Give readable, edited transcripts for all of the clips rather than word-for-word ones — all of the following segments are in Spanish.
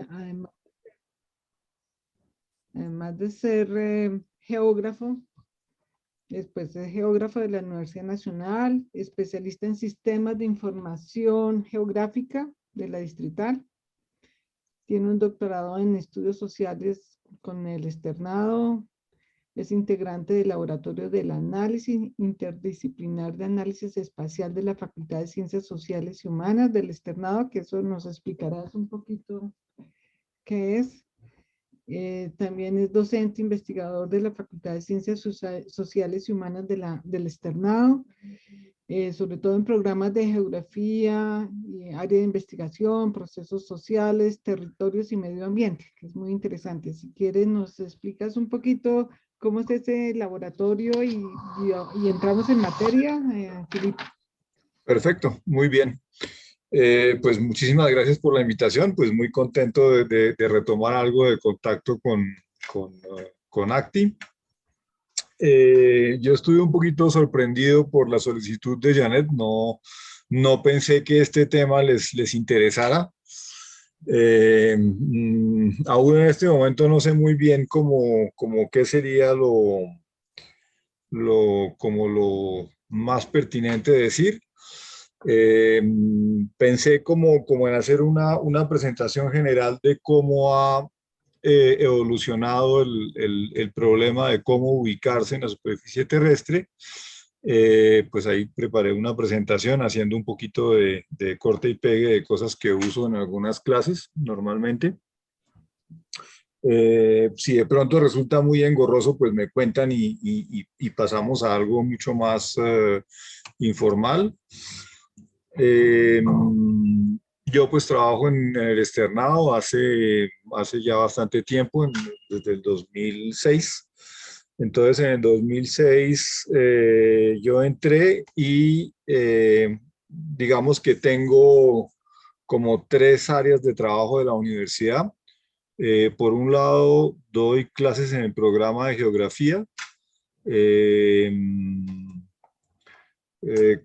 además, además de ser geógrafo, después es geógrafo de la Universidad Nacional, especialista en sistemas de información geográfica de la Distrital. Tiene un doctorado en estudios sociales con el externado. Es integrante del Laboratorio del Análisis Interdisciplinar de Análisis Espacial de la Facultad de Ciencias Sociales y Humanas del externado, que eso nos explicarás un poquito qué es. También es docente investigador de la Facultad de Ciencias Sociales y Humanas del externado, sobre todo en programas de geografía, área de investigación, procesos sociales, territorios y medio ambiente, que es muy interesante. Si quieres, nos explicas un poquito cómo es ese laboratorio y entramos en materia, Filipe. Perfecto, muy bien. Pues muchísimas gracias por la invitación, pues muy contento de retomar algo de contacto con ACTI. Yo estuve un poquito sorprendido por la solicitud de Janet, no pensé que este tema les interesara. Aún en este momento no sé muy bien cómo qué sería como lo más pertinente decir. Pensé como en hacer una presentación general de cómo ha evolucionado el problema de cómo ubicarse en la superficie terrestre. Pues ahí preparé una presentación haciendo un poquito de corte y pegue de cosas que uso en algunas clases normalmente. Si de pronto resulta muy engorroso, pues me cuentan y pasamos a algo mucho más informal. Yo pues trabajo en el externado hace ya bastante tiempo, desde el 2006. Entonces en el 2006 yo entré y digamos que tengo como tres áreas de trabajo de la universidad. Por un lado, doy clases en el programa de geografía. Eh,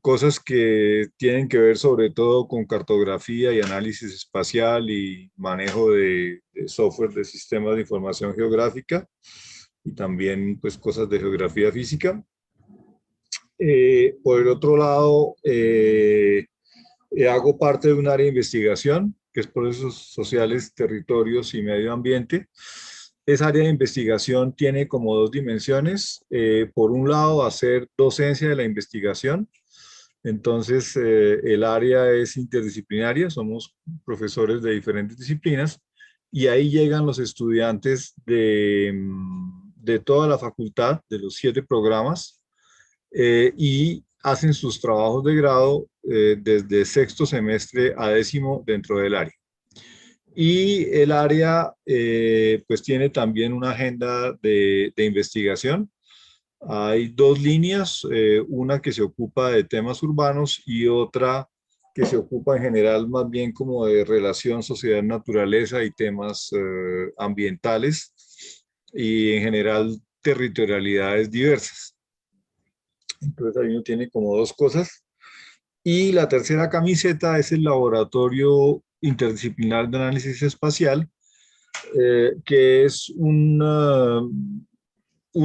Cosas que tienen que ver sobre todo con cartografía y análisis espacial y manejo de software de sistemas de información geográfica y también pues cosas de geografía física. Por el otro lado, hago parte de un área de investigación que es Procesos Sociales, Territorios y Medio Ambiente. Esa área de investigación tiene como dos dimensiones. Por un lado, hacer docencia de la investigación. Entonces, el área es interdisciplinaria, somos profesores de diferentes disciplinas y ahí llegan los estudiantes de toda la facultad, de los 7 programas, y hacen sus trabajos de grado desde sexto semestre a 10º dentro del área. Y el área pues tiene también una agenda de investigación. Hay dos líneas, una que se ocupa de temas urbanos y otra que se ocupa en general más bien como de relación sociedad-naturaleza y temas ambientales y en general territorialidades diversas. Entonces ahí uno tiene como dos cosas. Y la tercera camiseta es el Laboratorio Interdisciplinar de Análisis Espacial, que es un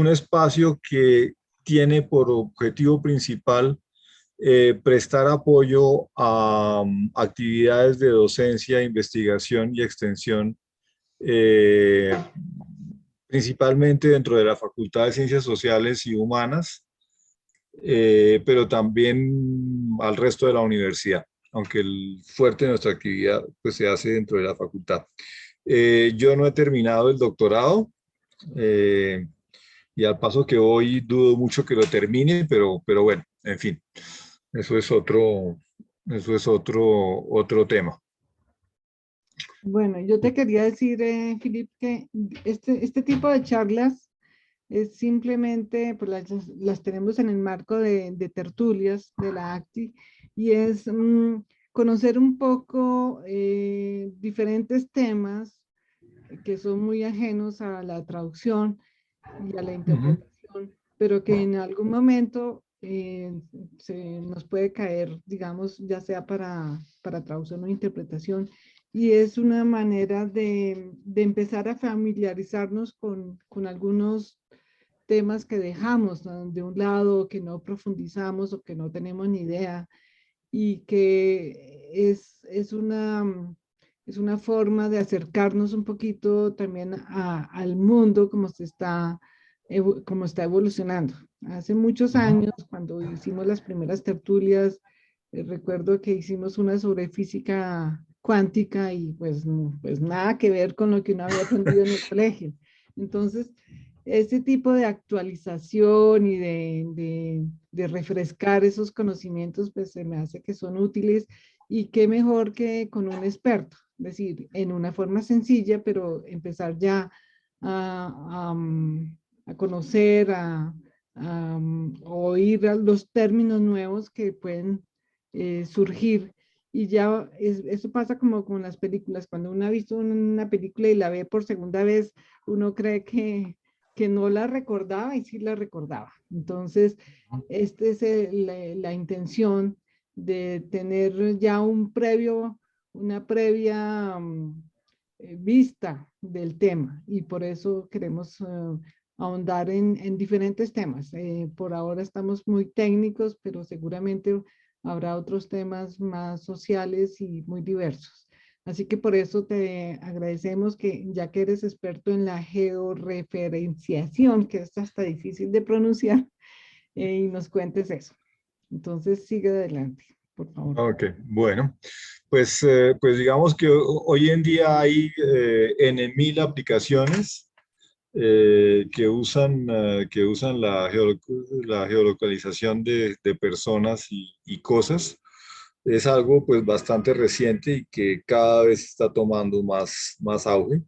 espacio que tiene por objetivo principal prestar apoyo a actividades de docencia, investigación y extensión, principalmente dentro de la Facultad de Ciencias Sociales y Humanas, pero también al resto de la universidad, aunque el fuerte de nuestra actividad pues, se hace dentro de la facultad. Yo no he terminado el doctorado, y al paso que voy dudo mucho que lo termine, pero bueno, en fin, eso es otro tema. Bueno, yo te quería decir, Filipe, que este tipo de charlas es simplemente, pues las tenemos en el marco de tertulias de la ACTI, y es conocer un poco diferentes temas que son muy ajenos a la traducción y a la interpretación, pero que en algún momento se nos puede caer, digamos, ya sea para traducción o interpretación. y es una manera de empezar a familiarizarnos con algunos temas que dejamos, ¿no?, de un lado, que no profundizamos o que no tenemos ni idea, y que es una forma de acercarnos un poquito también al mundo como como está evolucionando. Hace muchos Ujú. años, cuando hicimos las primeras tertulias, recuerdo que hicimos una sobre física cuántica y pues, pues nada que ver con lo que uno había aprendido en el colegio. Entonces, ese tipo de actualización y de refrescar esos conocimientos, pues se me hace que son útiles, y qué mejor que con un experto, es decir, en una forma sencilla, pero empezar ya a conocer, oír los términos nuevos que pueden surgir. Y ya eso pasa como con las películas. Cuando uno ha visto una película y la ve por segunda vez, uno cree que no la recordaba y sí la recordaba. Entonces, esta es la intención de tener ya una previa vista del tema, y por eso queremos ahondar en diferentes temas. Por ahora estamos muy técnicos, pero seguramente habrá otros temas más sociales y muy diversos. Así que por eso te agradecemos que, ya que eres experto en la georreferenciación, que es hasta difícil de pronunciar, y nos cuentes eso. Entonces, sigue adelante, por favor. Ok, bueno, pues digamos que hoy en día hay N mil aplicaciones que usan la geolocalización de personas y cosas. Es algo pues bastante reciente y que cada vez está tomando más auge.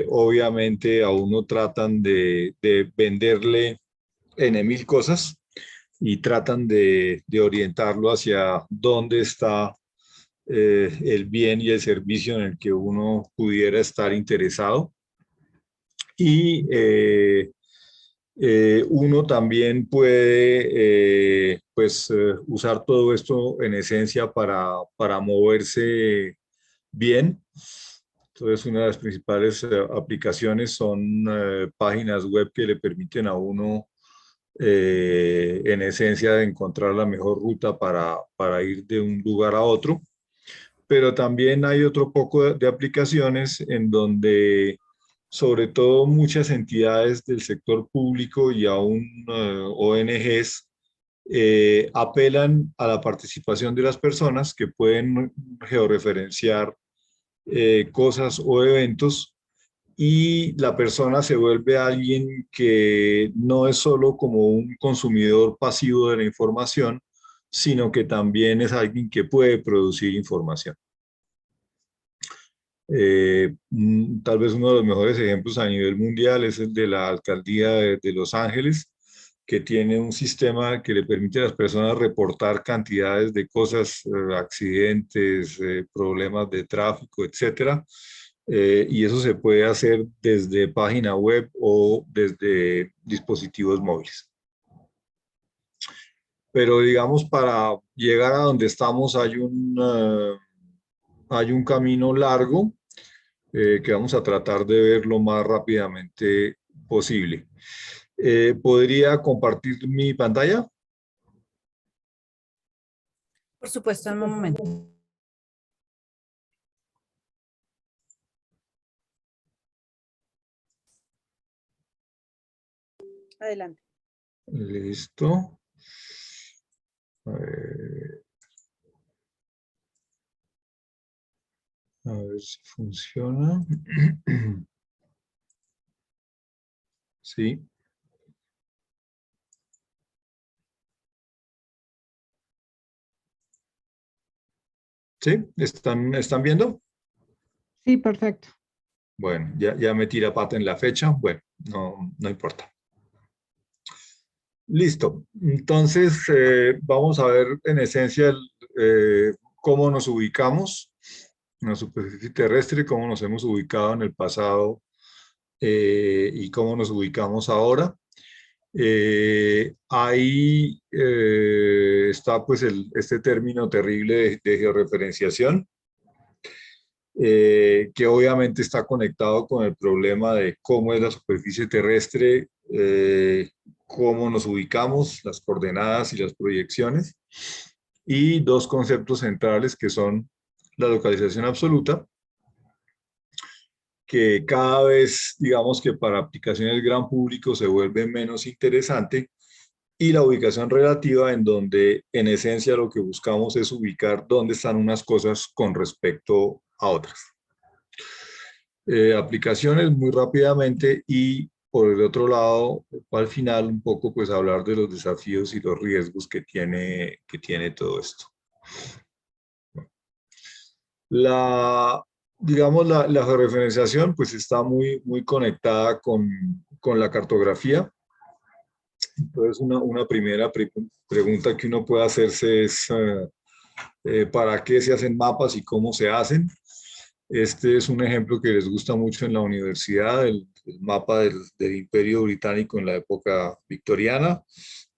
Obviamente a uno tratan de venderle N mil cosas y tratan de orientarlo hacia dónde está el bien y el servicio en el que uno pudiera estar interesado. Y uno también puede usar todo esto en esencia para moverse bien. Entonces, una de las principales aplicaciones son páginas web que le permiten a uno, en esencia, de encontrar la mejor ruta para ir de un lugar a otro. Pero también hay otro poco de aplicaciones en donde, sobre todo, muchas entidades del sector público y aún ONGs apelan a la participación de las personas que pueden georreferenciar cosas o eventos, y la persona se vuelve alguien que no es solo como un consumidor pasivo de la información, sino que también es alguien que puede producir información. Tal vez uno de los mejores ejemplos a nivel mundial es el de la alcaldía de Los Ángeles, que tiene un sistema que le permite a las personas reportar cantidades de cosas, accidentes, problemas de tráfico, etcétera. Y eso se puede hacer desde página web o desde dispositivos móviles. Pero digamos, para llegar a donde estamos hay un camino largo que vamos a tratar de ver lo más rápidamente posible. ¿Podría compartir mi pantalla? Por supuesto, en un momento. Adelante. Listo. A ver si funciona. Sí. ¿Sí? ¿Están viendo? Sí, perfecto. Bueno, ya metí la pata en la fecha. Bueno, no importa. Listo. Entonces, vamos a ver en esencia cómo nos ubicamos en la superficie terrestre, cómo nos hemos ubicado en el pasado y cómo nos ubicamos ahora. Ahí está pues este término terrible de georreferenciación. que obviamente está conectado con el problema de cómo es la superficie terrestre, cómo nos ubicamos, las coordenadas y las proyecciones, y dos conceptos centrales que son la localización absoluta, que cada vez, digamos que para aplicaciones del gran público se vuelve menos interesante, y la ubicación relativa, en donde en esencia lo que buscamos es ubicar dónde están unas cosas con respecto a otras. Aplicaciones muy rápidamente, y por el otro lado, al final un poco pues hablar de los desafíos y los riesgos que tiene todo esto. Digamos, la georreferenciación pues está muy conectada con la cartografía. Entonces una primera pregunta que uno puede hacerse es ¿para qué se hacen mapas y cómo se hacen? Este es un ejemplo que les gusta mucho en la universidad, el mapa del Imperio Británico en la época victoriana.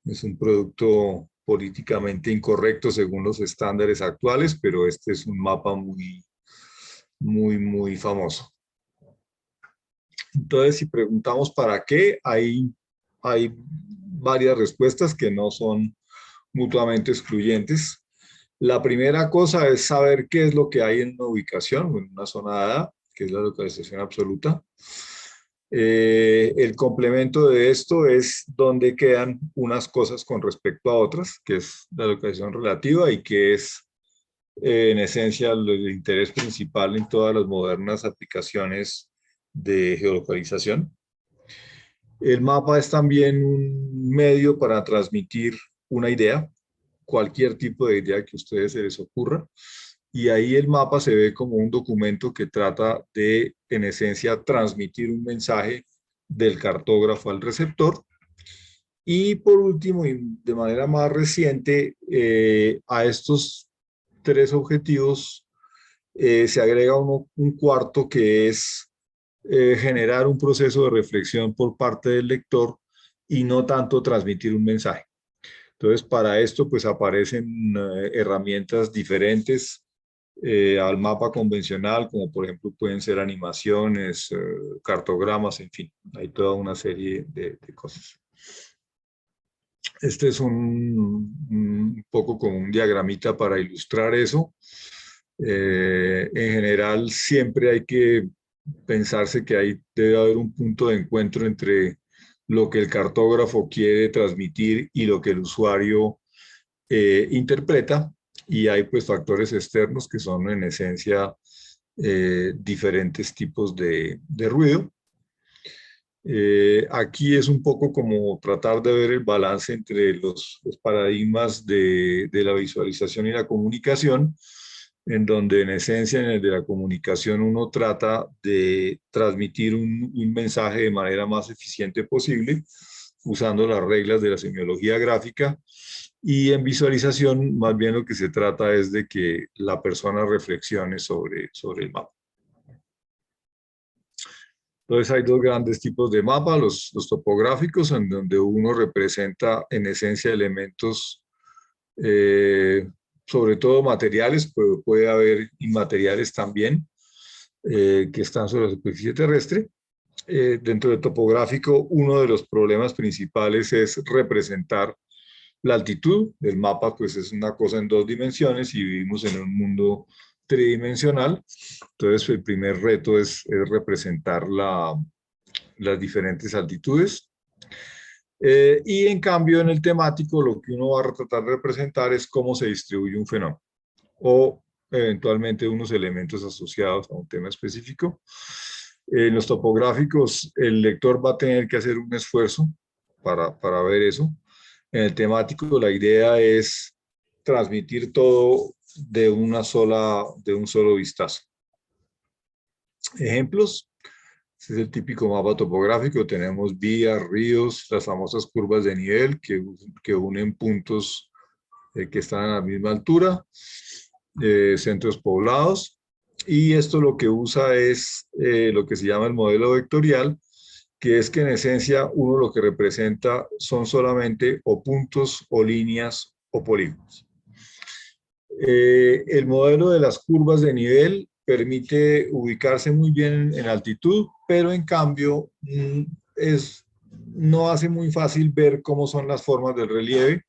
Es un producto políticamente incorrecto según los estándares actuales, pero este es un mapa muy famoso. Entonces, si preguntamos para qué, hay varias respuestas que no son mutuamente excluyentes. La primera cosa es saber qué es lo que hay en una ubicación o en una zona dada, que es la localización absoluta. El complemento de esto es dónde quedan unas cosas con respecto a otras, que es la localización relativa, y que es en esencia el interés principal en todas las modernas aplicaciones de geolocalización. El mapa es también un medio para transmitir una idea, cualquier tipo de idea que a ustedes se les ocurra, y ahí el mapa se ve como un documento que trata de, en esencia, transmitir un mensaje del cartógrafo al receptor. Y por último, y de manera más reciente, a estos tres objetivos se agrega un cuarto, que es generar un proceso de reflexión por parte del lector y no tanto transmitir un mensaje. Entonces, para esto pues aparecen herramientas diferentes al mapa convencional, como por ejemplo pueden ser animaciones, cartogramas, en fin, hay toda una serie de cosas. Este es un poco como un diagramita para ilustrar eso. En general, siempre hay que pensarse que debe haber un punto de encuentro entre lo que el cartógrafo quiere transmitir y lo que el usuario interpreta, y hay pues factores externos que son en esencia diferentes tipos de ruido. Aquí es un poco como tratar de ver el balance entre los paradigmas de la visualización y la comunicación, en donde en esencia en el de la comunicación uno trata de transmitir un mensaje de manera más eficiente posible, usando las reglas de la semiología gráfica, y en visualización más bien lo que se trata es de que la persona reflexione sobre el mapa. Entonces hay dos grandes tipos de mapa, los topográficos, en donde uno representa en esencia elementos, sobre todo materiales, pero puede haber inmateriales también, que están sobre la superficie terrestre. Dentro del topográfico, uno de los problemas principales es representar la altitud. El mapa pues es una cosa en 2 dimensiones y vivimos en un mundo tridimensional. Entonces el primer reto es representar las diferentes altitudes. Y en cambio en el temático lo que uno va a tratar de representar es cómo se distribuye un fenómeno o eventualmente unos elementos asociados a un tema específico. En los topográficos el lector va a tener que hacer un esfuerzo para ver eso. En el temático la idea es transmitir todo de un solo vistazo. Ejemplos: este es el típico mapa topográfico. Tenemos vías, ríos, las famosas curvas de nivel que unen puntos que están a la misma altura, centros poblados, y esto lo que usa es lo que se llama el modelo vectorial, que es que en esencia uno lo que representa son solamente o puntos o líneas o polígonos. El modelo de las curvas de nivel permite ubicarse muy bien en altitud, pero en cambio no hace muy fácil ver cómo son las formas del relieve,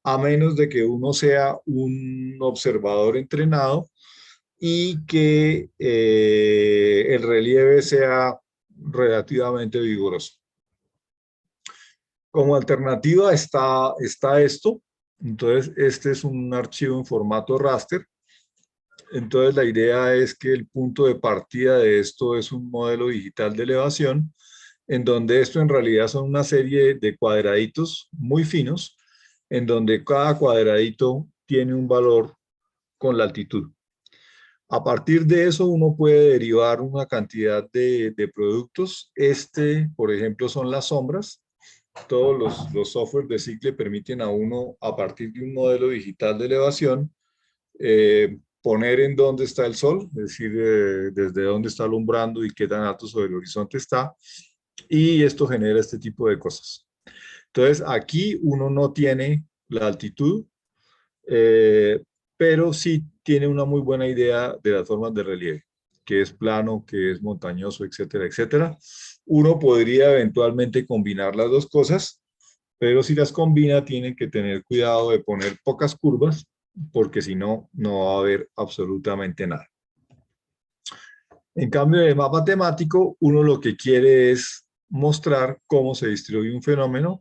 a menos de que uno sea un observador entrenado y que el relieve sea relativamente vigoroso. Como alternativa está esto. Entonces, este es un archivo en formato raster. Entonces, la idea es que el punto de partida de esto es un modelo digital de elevación, en donde esto en realidad son una serie de cuadraditos muy finos, en donde cada cuadradito tiene un valor con la altitud. A partir de eso uno puede derivar una cantidad de productos. Por ejemplo, son las sombras. Todos los software de SIG permiten a uno, a partir de un modelo digital de elevación, poner en dónde está el sol, es decir, desde dónde está alumbrando y qué tan alto sobre el horizonte está. Y esto genera este tipo de cosas. Entonces, aquí uno no tiene la altitud, pero sí tiene una muy buena idea de las formas de relieve, que es plano, que es montañoso, etcétera, etcétera. Uno podría eventualmente combinar las dos cosas, pero si las combina tienen que tener cuidado de poner pocas curvas, porque si no, no va a haber absolutamente nada. En cambio, en el mapa temático, uno lo que quiere es mostrar cómo se distribuye un fenómeno,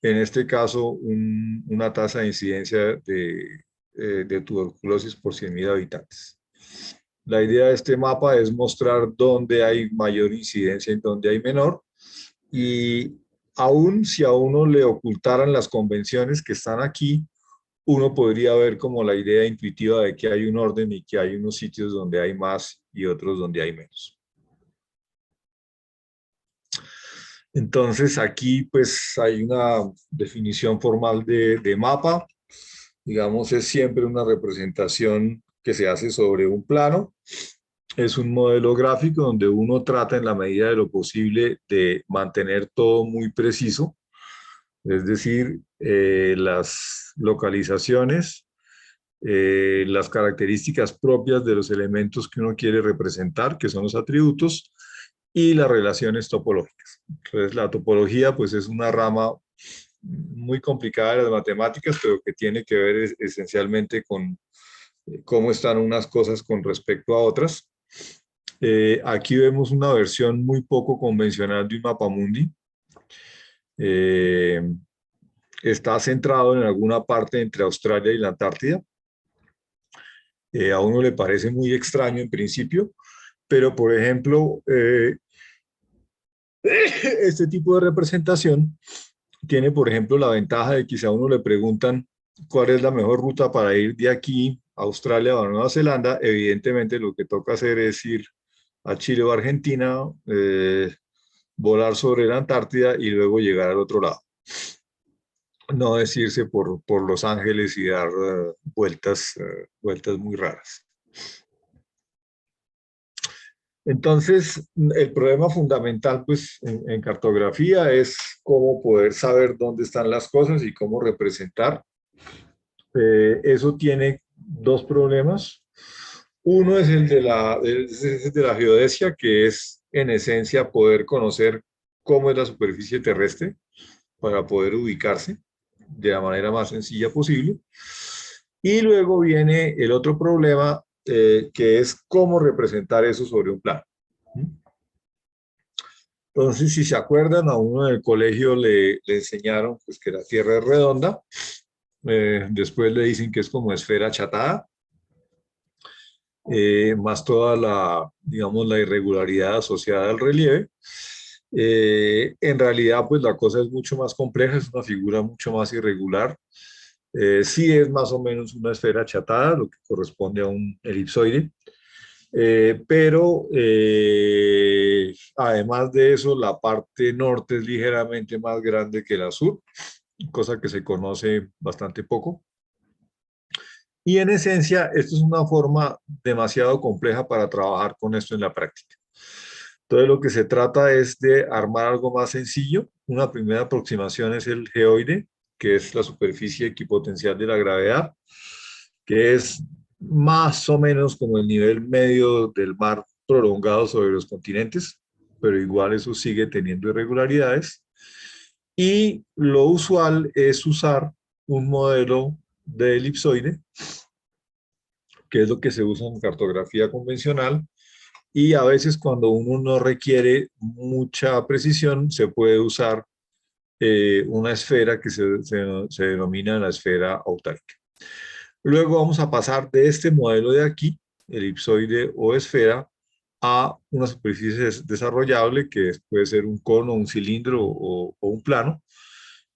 en este caso una tasa de incidencia de tuberculosis por 100.000 habitantes. La idea de este mapa es mostrar dónde hay mayor incidencia y dónde hay menor, y aún si a uno le ocultaran las convenciones que están aquí, uno podría ver como la idea intuitiva de que hay un orden y que hay unos sitios donde hay más y otros donde hay menos. Entonces aquí pues hay una definición formal de mapa. Digamos, es siempre una representación que se hace sobre un plano. Es un modelo gráfico donde uno trata en la medida de lo posible de mantener todo muy preciso. Es decir, las localizaciones, las características propias de los elementos que uno quiere representar, que son los atributos, y las relaciones topológicas. Entonces, la topología pues es una rama muy complicada de las matemáticas, pero que tiene que ver esencialmente con cómo están unas cosas con respecto a otras. Aquí vemos una versión muy poco convencional de un mapamundi. Está centrado en alguna parte entre Australia y la Antártida. A uno le parece muy extraño en principio, pero por ejemplo, este tipo de representación tiene, por ejemplo, la ventaja de que si a uno le preguntan cuál es la mejor ruta para ir de aquí a Australia o a Nueva Zelanda, evidentemente lo que toca hacer es ir a Chile o Argentina, volar sobre la Antártida y luego llegar al otro lado. No es irse por Los Ángeles y dar vueltas muy raras. Entonces, el problema fundamental pues, en cartografía es cómo poder saber dónde están las cosas y cómo representar. Eso tiene dos problemas. Uno es el de la geodesia, que es en esencia poder conocer cómo es la superficie terrestre para poder ubicarse de la manera más sencilla posible. Y luego viene el otro problema, que es cómo representar eso sobre un plano. Entonces, si se acuerdan, a uno en el colegio le enseñaron pues, que la Tierra es redonda. Después le dicen que es como esfera achatada. Más toda digamos, la irregularidad asociada al relieve. En realidad, pues la cosa es mucho más compleja, es una figura mucho más irregular. Sí es más o menos una esfera achatada, lo que corresponde a un elipsoide. Pero además de eso, la parte norte es ligeramente más grande que la sur, cosa que se conoce bastante poco. Y en esencia, esto es una forma demasiado compleja para trabajar con esto en la práctica. Entonces, lo que se trata es de armar algo más sencillo. Una primera aproximación es el geoide, que es la superficie equipotencial de la gravedad, que es más o menos como el nivel medio del mar prolongado sobre los continentes, pero igual eso sigue teniendo irregularidades. Y lo usual es usar un modelo de elipsoide, que es lo que se usa en cartografía convencional, y a veces cuando uno no requiere mucha precisión, se puede usar una esfera que se denomina la esfera autárquica. Luego vamos a pasar de este modelo de aquí, elipsoide o esfera, a una superficie desarrollable que puede ser un cono, un cilindro o un plano,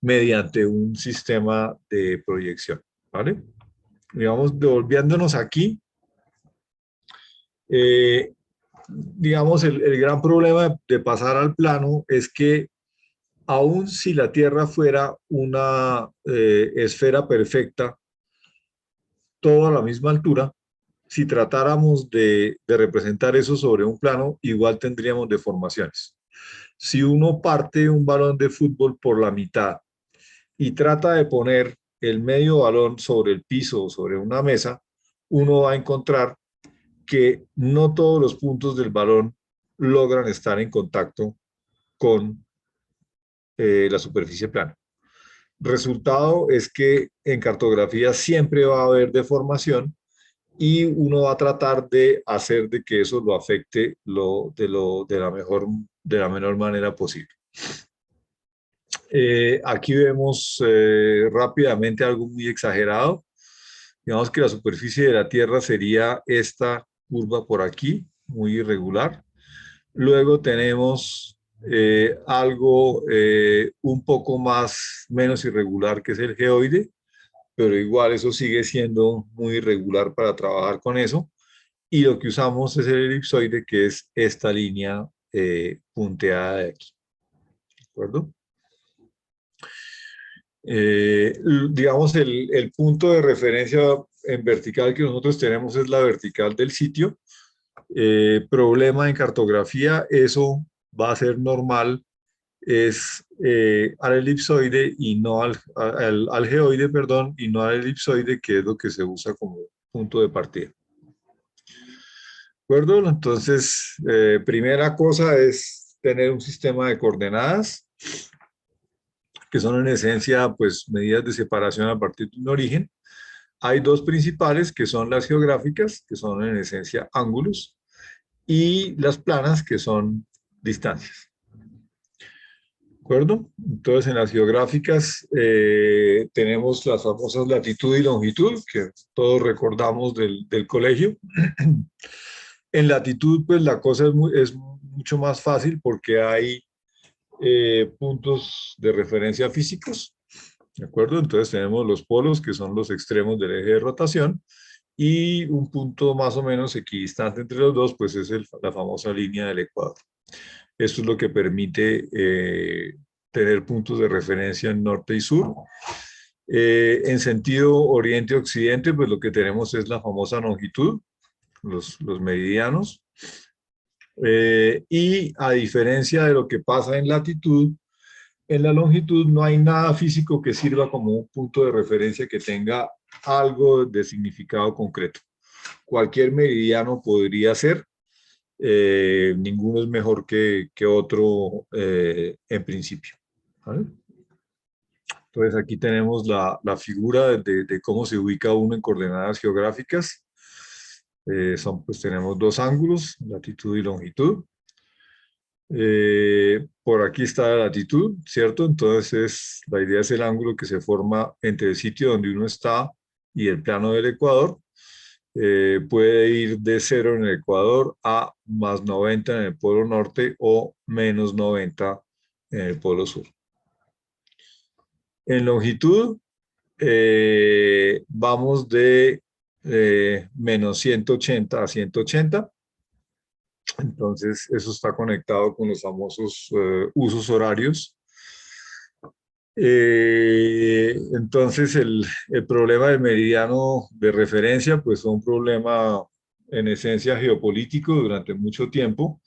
mediante un sistema de proyección, ¿vale? Digamos, devolviéndonos aquí, eh, digamos, el gran problema de pasar al plano es que aun si la Tierra fuera una esfera perfecta, todo a la misma altura, si tratáramos de representar eso sobre un plano, igual tendríamos deformaciones. Si uno parte un balón de fútbol por la mitad y trata de poner el medio balón sobre el piso o sobre una mesa, uno va a encontrar que no todos los puntos del balón logran estar en contacto con la superficie plana. Resultado es que en cartografía siempre va a haber deformación y uno va a tratar de hacer de que eso lo afecte de la menor manera posible. Aquí vemos rápidamente algo muy exagerado. Digamos que la superficie de la Tierra sería esta curva por aquí, muy irregular. Luego tenemos algo un poco menos irregular, que es el geoide, pero igual eso sigue siendo muy irregular para trabajar con eso. Y lo que usamos es el elipsoide, que es esta línea punteada de aquí. ¿De acuerdo? Digamos, el punto de referencia en vertical que nosotros tenemos es la vertical del sitio. Problema en cartografía, eso va a ser normal, es al elipsoide y no al geoide, perdón, y no al elipsoide, que es lo que se usa como punto de partida. ¿De acuerdo? Entonces, primera cosa es tener un sistema de coordenadas, que son en esencia, pues, medidas de separación a partir de un origen. Hay dos principales, que son las geográficas, que son en esencia ángulos, y las planas, que son distancias. ¿De acuerdo? Entonces, en las geográficas tenemos las famosas latitud y longitud, que todos recordamos del colegio. En latitud, pues la cosa es mucho más fácil porque hay puntos de referencia físicos, ¿de acuerdo? Entonces tenemos los polos, que son los extremos del eje de rotación, y un punto más o menos equidistante entre los dos, pues es la famosa línea del ecuador. Esto es lo que permite tener puntos de referencia en norte y sur. En sentido oriente-occidente, pues lo que tenemos es la famosa longitud, los meridianos. Y a diferencia de lo que pasa en latitud, en la longitud no hay nada físico que sirva como un punto de referencia que tenga algo de significado concreto. Cualquier meridiano podría ser, ninguno es mejor que otro en principio. ¿Vale? Entonces aquí tenemos la figura de cómo se ubica uno en coordenadas geográficas. Pues tenemos dos ángulos, latitud y longitud. Por aquí está la latitud, ¿cierto? Entonces la idea es el ángulo que se forma entre el sitio donde uno está y el plano del ecuador. Puede ir de 0 en el ecuador a más 90 en el polo norte o menos 90 en el polo sur. En longitud vamos de menos 180 a 180. Entonces, eso está conectado con los famosos usos horarios. Entonces, el problema del meridiano de referencia, pues fue un problema en esencia geopolítico durante mucho tiempo.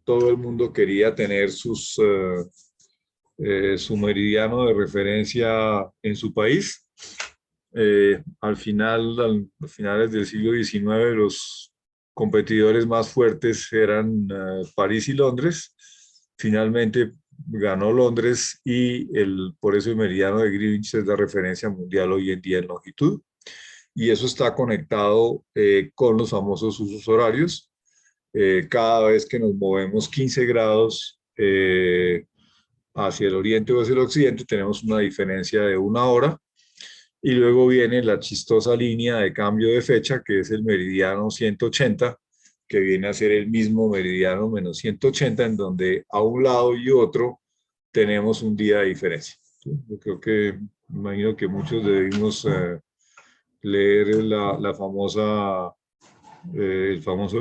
Todo el mundo quería tener su meridiano de referencia en su país. Al final, a finales del siglo XIX, los competidores más fuertes eran París y Londres. Finalmente ganó Londres y por eso el meridiano de Greenwich es la referencia mundial hoy en día en longitud. Y eso está conectado con los famosos usos horarios. Cada vez que nos movemos 15 grados hacia el oriente o hacia el occidente, tenemos una diferencia de 1 hora. Y luego viene la chistosa línea de cambio de fecha, que es el meridiano 180, que viene a ser el mismo meridiano menos 180, en donde a un lado y otro tenemos un día de diferencia. Yo creo que, imagino que muchos debimos leer el famoso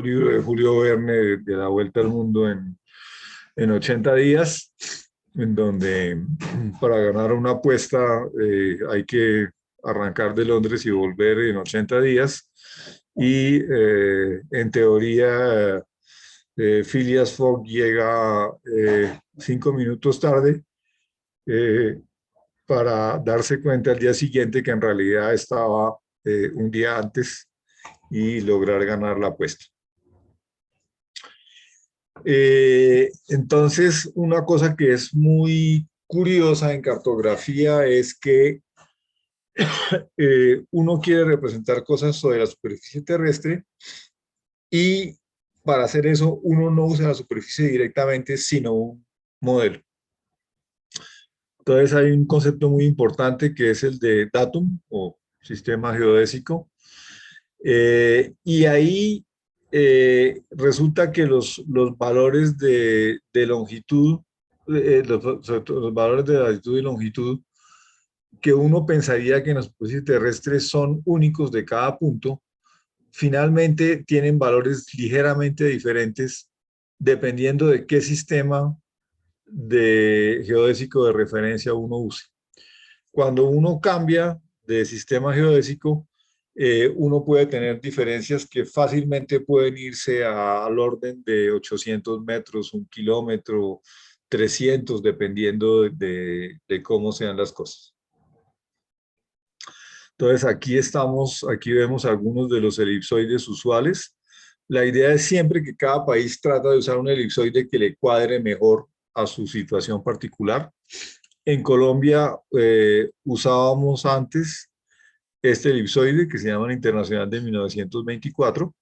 libro de Julio Verne de La Vuelta al Mundo en 80 días, en donde para ganar una apuesta hay que arrancar de Londres y volver en 80 días. Y en teoría, Phileas Fogg llega 5 minutos tarde para darse cuenta al día siguiente que en realidad estaba un día antes y lograr ganar la apuesta. Entonces, una cosa que es muy curiosa en cartografía es que uno quiere representar cosas sobre la superficie terrestre y para hacer eso uno no usa la superficie directamente, sino un modelo. Entonces hay un concepto muy importante que es el de datum o sistema geodésico. Y ahí resulta que los valores de longitud, los valores de latitud y longitud, que uno pensaría que en la superficie terrestre son únicos de cada punto, finalmente tienen valores ligeramente diferentes dependiendo de qué sistema de geodésico de referencia uno use. Cuando uno cambia de sistema geodésico, uno puede tener diferencias que fácilmente pueden irse al orden de 800 metros, 1 kilómetro, 300, dependiendo de cómo sean las cosas. Entonces aquí vemos algunos de los elipsoides usuales. La idea es siempre que cada país trata de usar un elipsoide que le cuadre mejor a su situación particular. En Colombia usábamos antes este elipsoide que se llama el Internacional de 1924.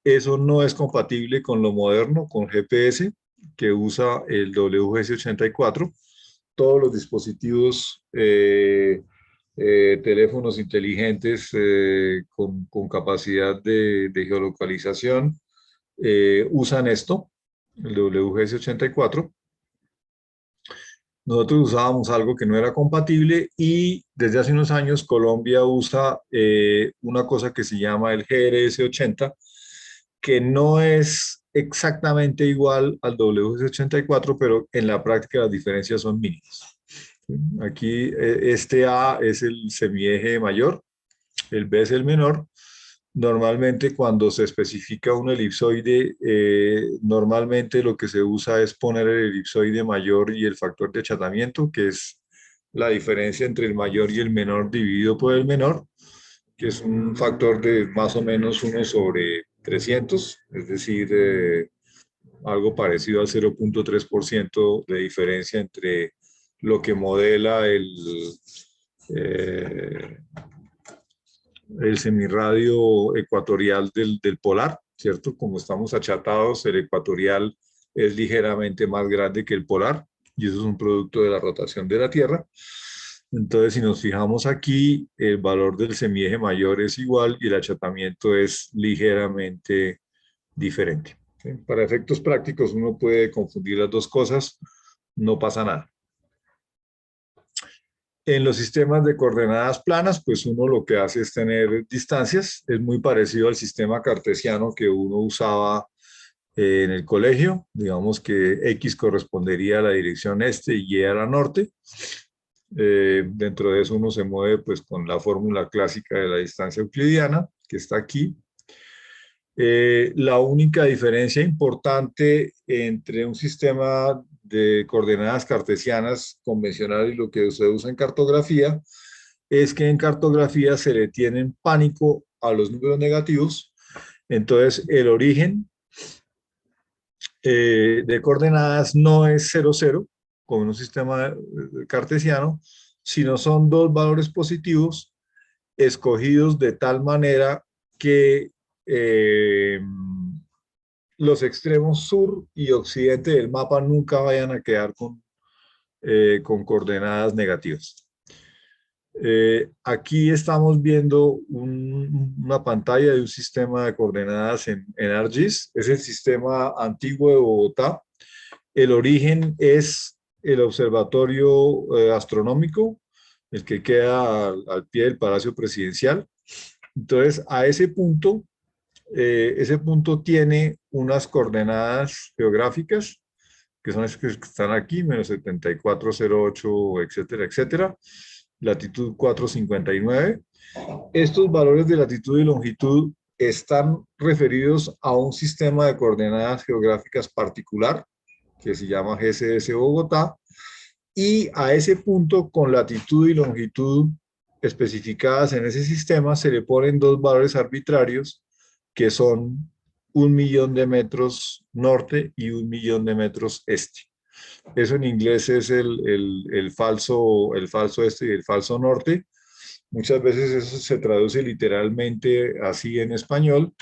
Eso no es compatible con lo moderno, con GPS, que usa el WGS84. Todos los dispositivos teléfonos inteligentes con capacidad de geolocalización usan esto, el WGS84. Nosotros usábamos algo que no era compatible y desde hace unos años Colombia usa una cosa que se llama el GRS80, que no es exactamente igual al WGS84, pero en la práctica las diferencias son mínimas. Aquí este A es el semieje mayor, el B es el menor. Normalmente cuando se especifica un elipsoide, normalmente lo que se usa es poner el elipsoide mayor y el factor de achatamiento, que es la diferencia entre el mayor y el menor dividido por el menor, que es un factor de más o menos 1/300, es decir, algo parecido al 0.3% de diferencia entre lo que modela el semirradio ecuatorial del polar, ¿cierto? Como estamos achatados, el ecuatorial es ligeramente más grande que el polar y eso es un producto de la rotación de la Tierra. Entonces, si nos fijamos aquí, el valor del semieje mayor es igual y el achatamiento es ligeramente diferente. ¿Sí? Para efectos prácticos, uno puede confundir las dos cosas, no pasa nada. En los sistemas de coordenadas planas, pues uno lo que hace es tener distancias. Es muy parecido al sistema cartesiano que uno usaba en el colegio. Digamos que X correspondería a la dirección este y Y a la norte. Dentro de eso uno se mueve pues con la fórmula clásica de la distancia euclidiana, que está aquí. La única diferencia importante entre un sistema de coordenadas cartesianas convencional y lo que se usa en cartografía es que en cartografía se le tienen pánico a los números negativos. Entonces, el origen de coordenadas no es 0, 0, como en un sistema cartesiano, sino son dos valores positivos escogidos de tal manera que los extremos sur y occidente del mapa nunca vayan a quedar con coordenadas negativas. Aquí estamos viendo una pantalla de un sistema de coordenadas en ArcGIS. Es el sistema antiguo de Bogotá. El origen es el observatorio astronómico, el que queda al pie del Palacio Presidencial. Entonces, a ese punto tiene unas coordenadas geográficas, que son las que están aquí, menos 7408, etcétera, etcétera. Latitud 459. Estos valores de latitud y longitud están referidos a un sistema de coordenadas geográficas particular, que se llama GCS Bogotá, y a ese punto, con latitud y longitud especificadas en ese sistema, se le ponen dos valores arbitrarios, que son 1.000.000 de metros norte y 1.000.000 de metros este. Eso en inglés es el falso este y el falso norte. Muchas veces eso se traduce literalmente así en español.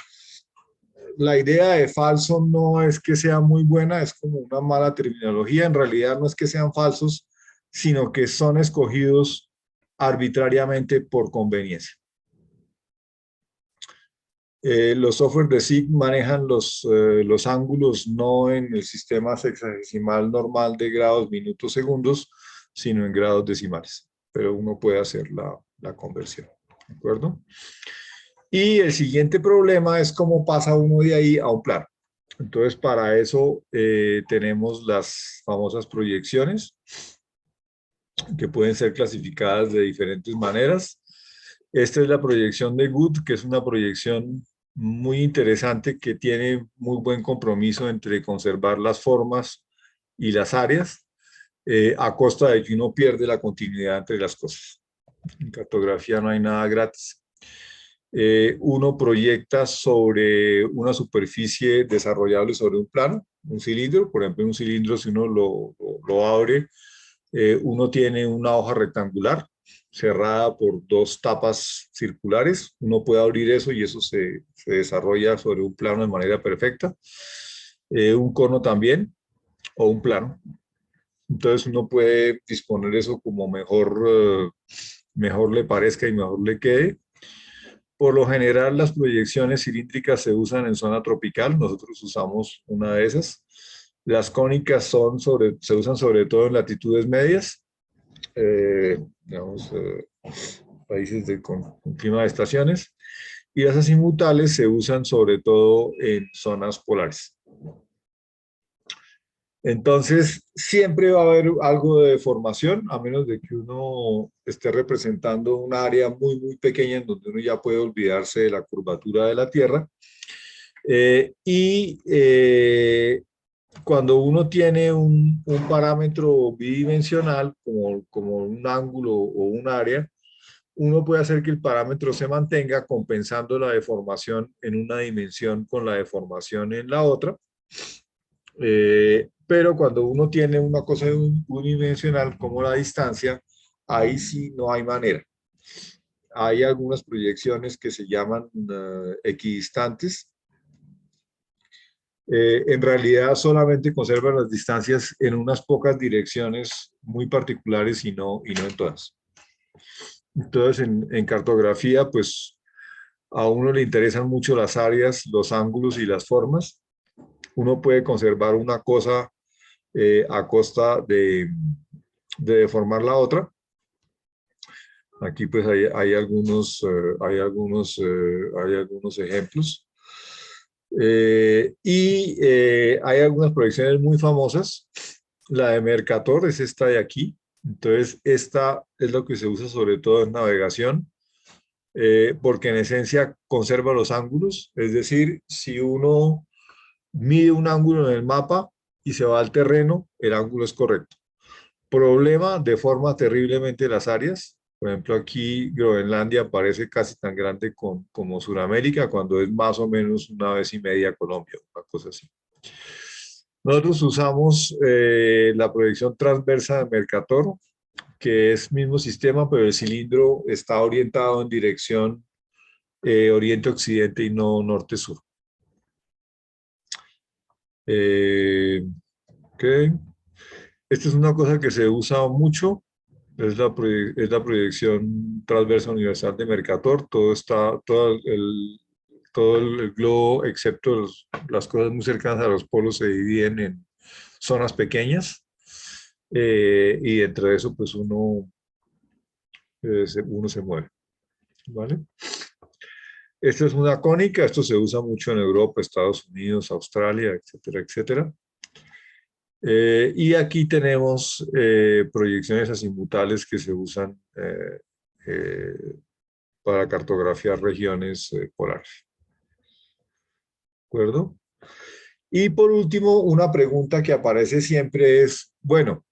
La idea de falso no es que sea muy buena, es como una mala terminología. En realidad no es que sean falsos, sino que son escogidos arbitrariamente por conveniencia. Los software de SIG manejan los ángulos no en el sistema sexagesimal normal de grados, minutos, segundos, sino en grados decimales. Pero uno puede hacer la conversión. ¿De acuerdo? Y el siguiente problema es cómo pasa uno de ahí a un plano. Entonces, para eso tenemos las famosas proyecciones, que pueden ser clasificadas de diferentes maneras. Esta es la proyección de Good, que es una proyección muy interesante que tiene muy buen compromiso entre conservar las formas y las áreas, a costa de que uno pierde la continuidad entre las cosas. En cartografía no hay nada gratis. Uno proyecta sobre una superficie desarrollable sobre un plano, un cilindro. Por ejemplo, un cilindro, si uno lo abre, uno tiene una hoja rectangular cerrada por dos tapas circulares. Uno puede abrir eso y eso se desarrolla sobre un plano de manera perfecta. Un cono también, o un plano. Entonces uno puede disponer eso como mejor le parezca y mejor le quede. Por lo general, las proyecciones cilíndricas se usan en zona tropical. Nosotros usamos una de esas. Las cónicas se usan sobre todo en latitudes medias. Países con clima de estaciones. Y las azimutales se usan sobre todo en zonas polares. Entonces, siempre va a haber algo de deformación, a menos de que uno esté representando un área muy, muy pequeña en donde uno ya puede olvidarse de la curvatura de la Tierra. Cuando uno tiene un parámetro bidimensional, como un ángulo o un área, uno puede hacer que el parámetro se mantenga compensando la deformación en una dimensión con la deformación en la otra. Pero cuando uno tiene una cosa unidimensional como la distancia, ahí sí no hay manera. Hay algunas proyecciones que se llaman equidistantes. En realidad solamente conservan las distancias en unas pocas direcciones muy particulares y no en todas. Entonces en cartografía pues a uno le interesan mucho las áreas, los ángulos y las formas. Uno puede conservar una cosa a costa de deformar la otra. Aquí pues hay algunos ejemplos. Hay algunas proyecciones muy famosas. La de Mercator es esta de aquí. Entonces, esta es lo que se usa sobre todo en navegación, porque en esencia conserva los ángulos. Es decir, si uno mide un ángulo en el mapa y se va al terreno, el ángulo es correcto. Problema, deforma terriblemente las áreas. Por ejemplo, aquí Groenlandia parece casi tan grande como Sudamérica, cuando es más o menos una vez y media Colombia, una cosa así. Nosotros usamos la proyección transversa de Mercator, que es mismo sistema, pero el cilindro está orientado en dirección oriente-occidente y no norte-sur. Ok. Esta es una cosa que se usa mucho, es la proyección transversa universal de Mercator. Todo el globo, excepto las cosas muy cercanas a los polos, se dividen en zonas pequeñas. Y entre eso, pues uno se mueve. ¿Vale? Esta es una cónica, esto se usa mucho en Europa, Estados Unidos, Australia, etcétera, etcétera. Y aquí tenemos proyecciones azimutales que se usan para cartografiar regiones polares. ¿De acuerdo? Y por último, una pregunta que aparece siempre es, bueno,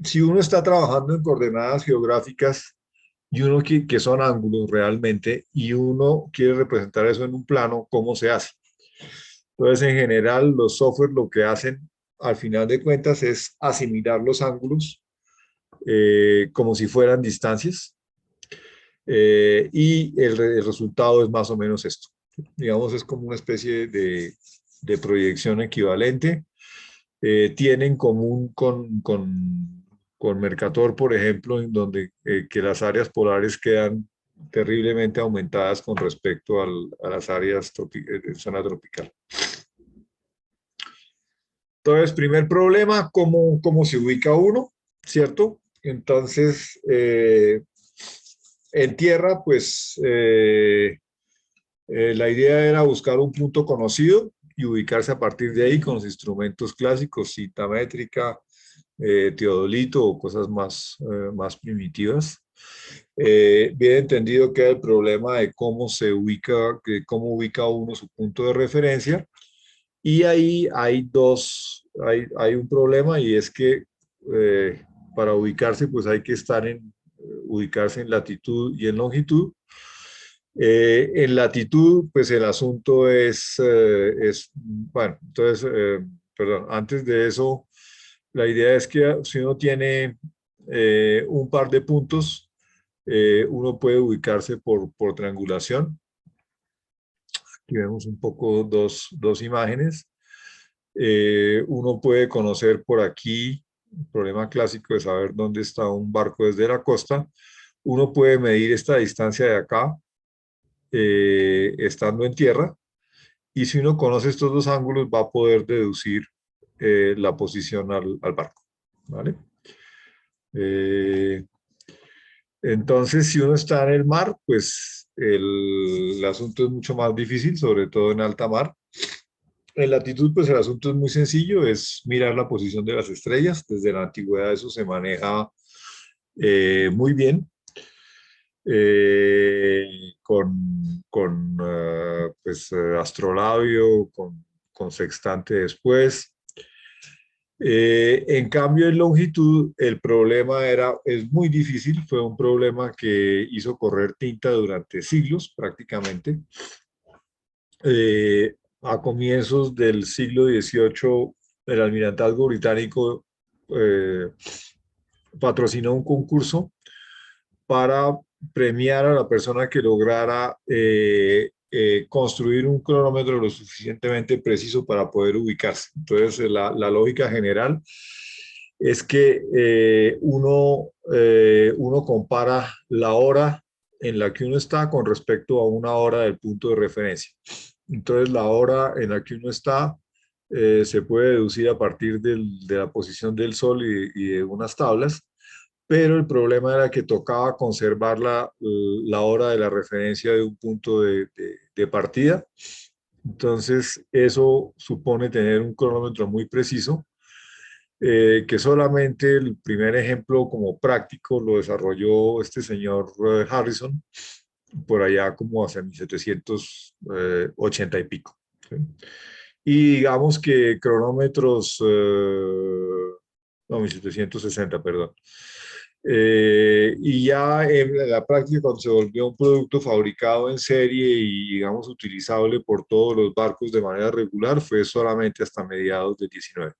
si uno está trabajando en coordenadas geográficas y uno que son ángulos realmente, y uno quiere representar eso en un plano, ¿cómo se hace? Entonces, en general, los software lo que hacen al final de cuentas es asimilar los ángulos como si fueran distancias, y el resultado es más o menos esto. Digamos, es como una especie de proyección equivalente. Tiene en común con Mercator, por ejemplo, en donde que las áreas polares quedan terriblemente aumentadas con respecto a las áreas de zona tropical. Entonces, primer problema, ¿cómo se ubica uno? ¿Cierto? Entonces, en tierra, pues la idea era buscar un punto conocido y ubicarse a partir de ahí con los instrumentos clásicos, cita métrica, teodolito o cosas más primitivas. Bien entendido que el problema de cómo ubica uno su punto de referencia. Y ahí hay un problema, y es que para ubicarse pues hay que ubicarse en latitud y en longitud. En latitud pues el asunto bueno, entonces, perdón, antes de eso, la idea es que si uno tiene un par de puntos, uno puede ubicarse por triangulación. Aquí vemos un poco dos imágenes. Uno puede conocer por aquí, el problema clásico de saber dónde está un barco desde la costa. Uno puede medir esta distancia de acá, estando en tierra, y si uno conoce estos dos ángulos va a poder deducir la posición al barco. ¿Vale? Entonces, si uno está en el mar, pues el asunto es mucho más difícil, sobre todo en alta mar. En latitud, pues el asunto es muy sencillo, es mirar la posición de las estrellas. Desde la antigüedad eso se maneja muy bien, con astrolabio, con sextante después. En cambio, en longitud, el problema es muy difícil, fue un problema que hizo correr tinta durante siglos prácticamente. A comienzos del siglo XVIII, el almirantazgo británico patrocinó un concurso para premiar a la persona que lograra construir un cronómetro lo suficientemente preciso para poder ubicarse. Entonces, la lógica general es que uno compara la hora en la que uno está con respecto a una hora del punto de referencia. Entonces, la hora en la que uno está se puede deducir a partir de la posición del Sol y de unas tablas, pero el problema era que tocaba conservar la hora de la referencia de un punto de partida. Entonces, eso supone tener un cronómetro muy preciso, que solamente el primer ejemplo como práctico lo desarrolló este señor Harrison, por allá como hacia 1780 y pico. ¿Sí? Y digamos que cronómetros, no, 1760, perdón. Y ya en la práctica, cuando se volvió un producto fabricado en serie y, digamos, utilizable por todos los barcos de manera regular, fue solamente hasta mediados del 19.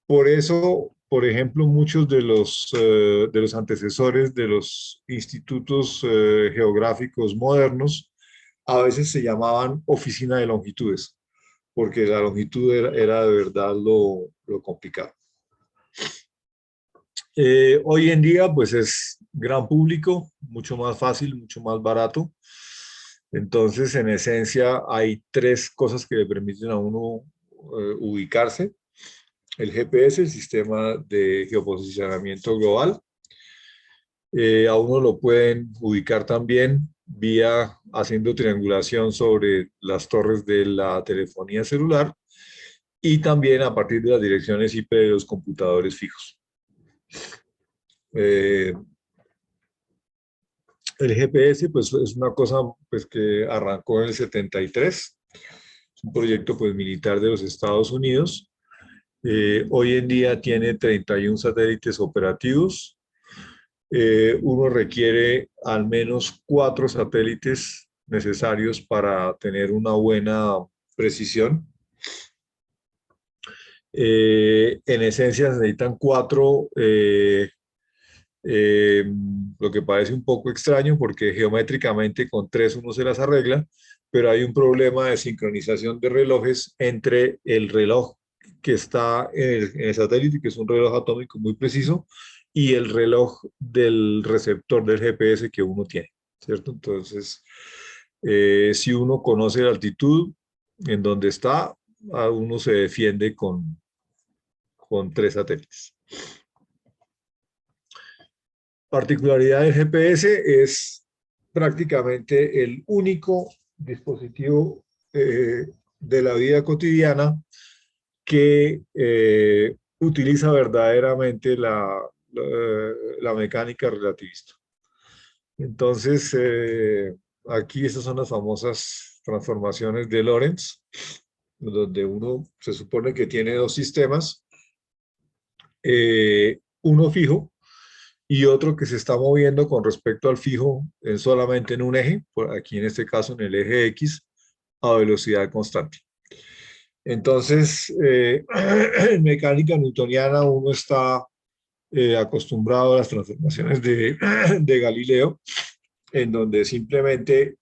Por eso, por ejemplo, muchos de los antecesores de los institutos geográficos modernos a veces se llamaban oficina de longitudes, porque la longitud era de verdad lo complicado. Hoy en día, pues es gran público, mucho más fácil, mucho más barato. Entonces, en esencia, hay tres cosas que le permiten a uno ubicarse. El GPS, el sistema de geoposicionamiento global. A uno lo pueden ubicar también vía haciendo triangulación sobre las torres de la telefonía celular y también a partir de las direcciones IP de los computadores fijos. El GPS pues, es una cosa pues, que arrancó en el 73, es un proyecto pues, militar de los Estados Unidos. Hoy en día tiene 31 satélites operativos. Uno requiere al menos 4 satélites necesarios para tener una buena precisión. En esencia se necesitan 4, lo que parece un poco extraño porque geométricamente con 3 uno se las arregla, pero hay un problema de sincronización de relojes entre el reloj que está en el satélite, que es un reloj atómico muy preciso, y el reloj del receptor del GPS que uno tiene, ¿cierto? Entonces, si uno conoce la altitud en donde está, a uno se defiende con 3 satélites. Particularidad del GPS es prácticamente el único dispositivo de la vida cotidiana que utiliza verdaderamente la mecánica relativista. Entonces, aquí estas son las famosas transformaciones de Lorentz, donde uno se supone que tiene 2 sistemas, uno fijo y otro que se está moviendo con respecto al fijo solamente en un eje, por aquí en este caso en el eje X, a velocidad constante. Entonces, en mecánica newtoniana uno está acostumbrado a las transformaciones de Galileo, en donde simplemente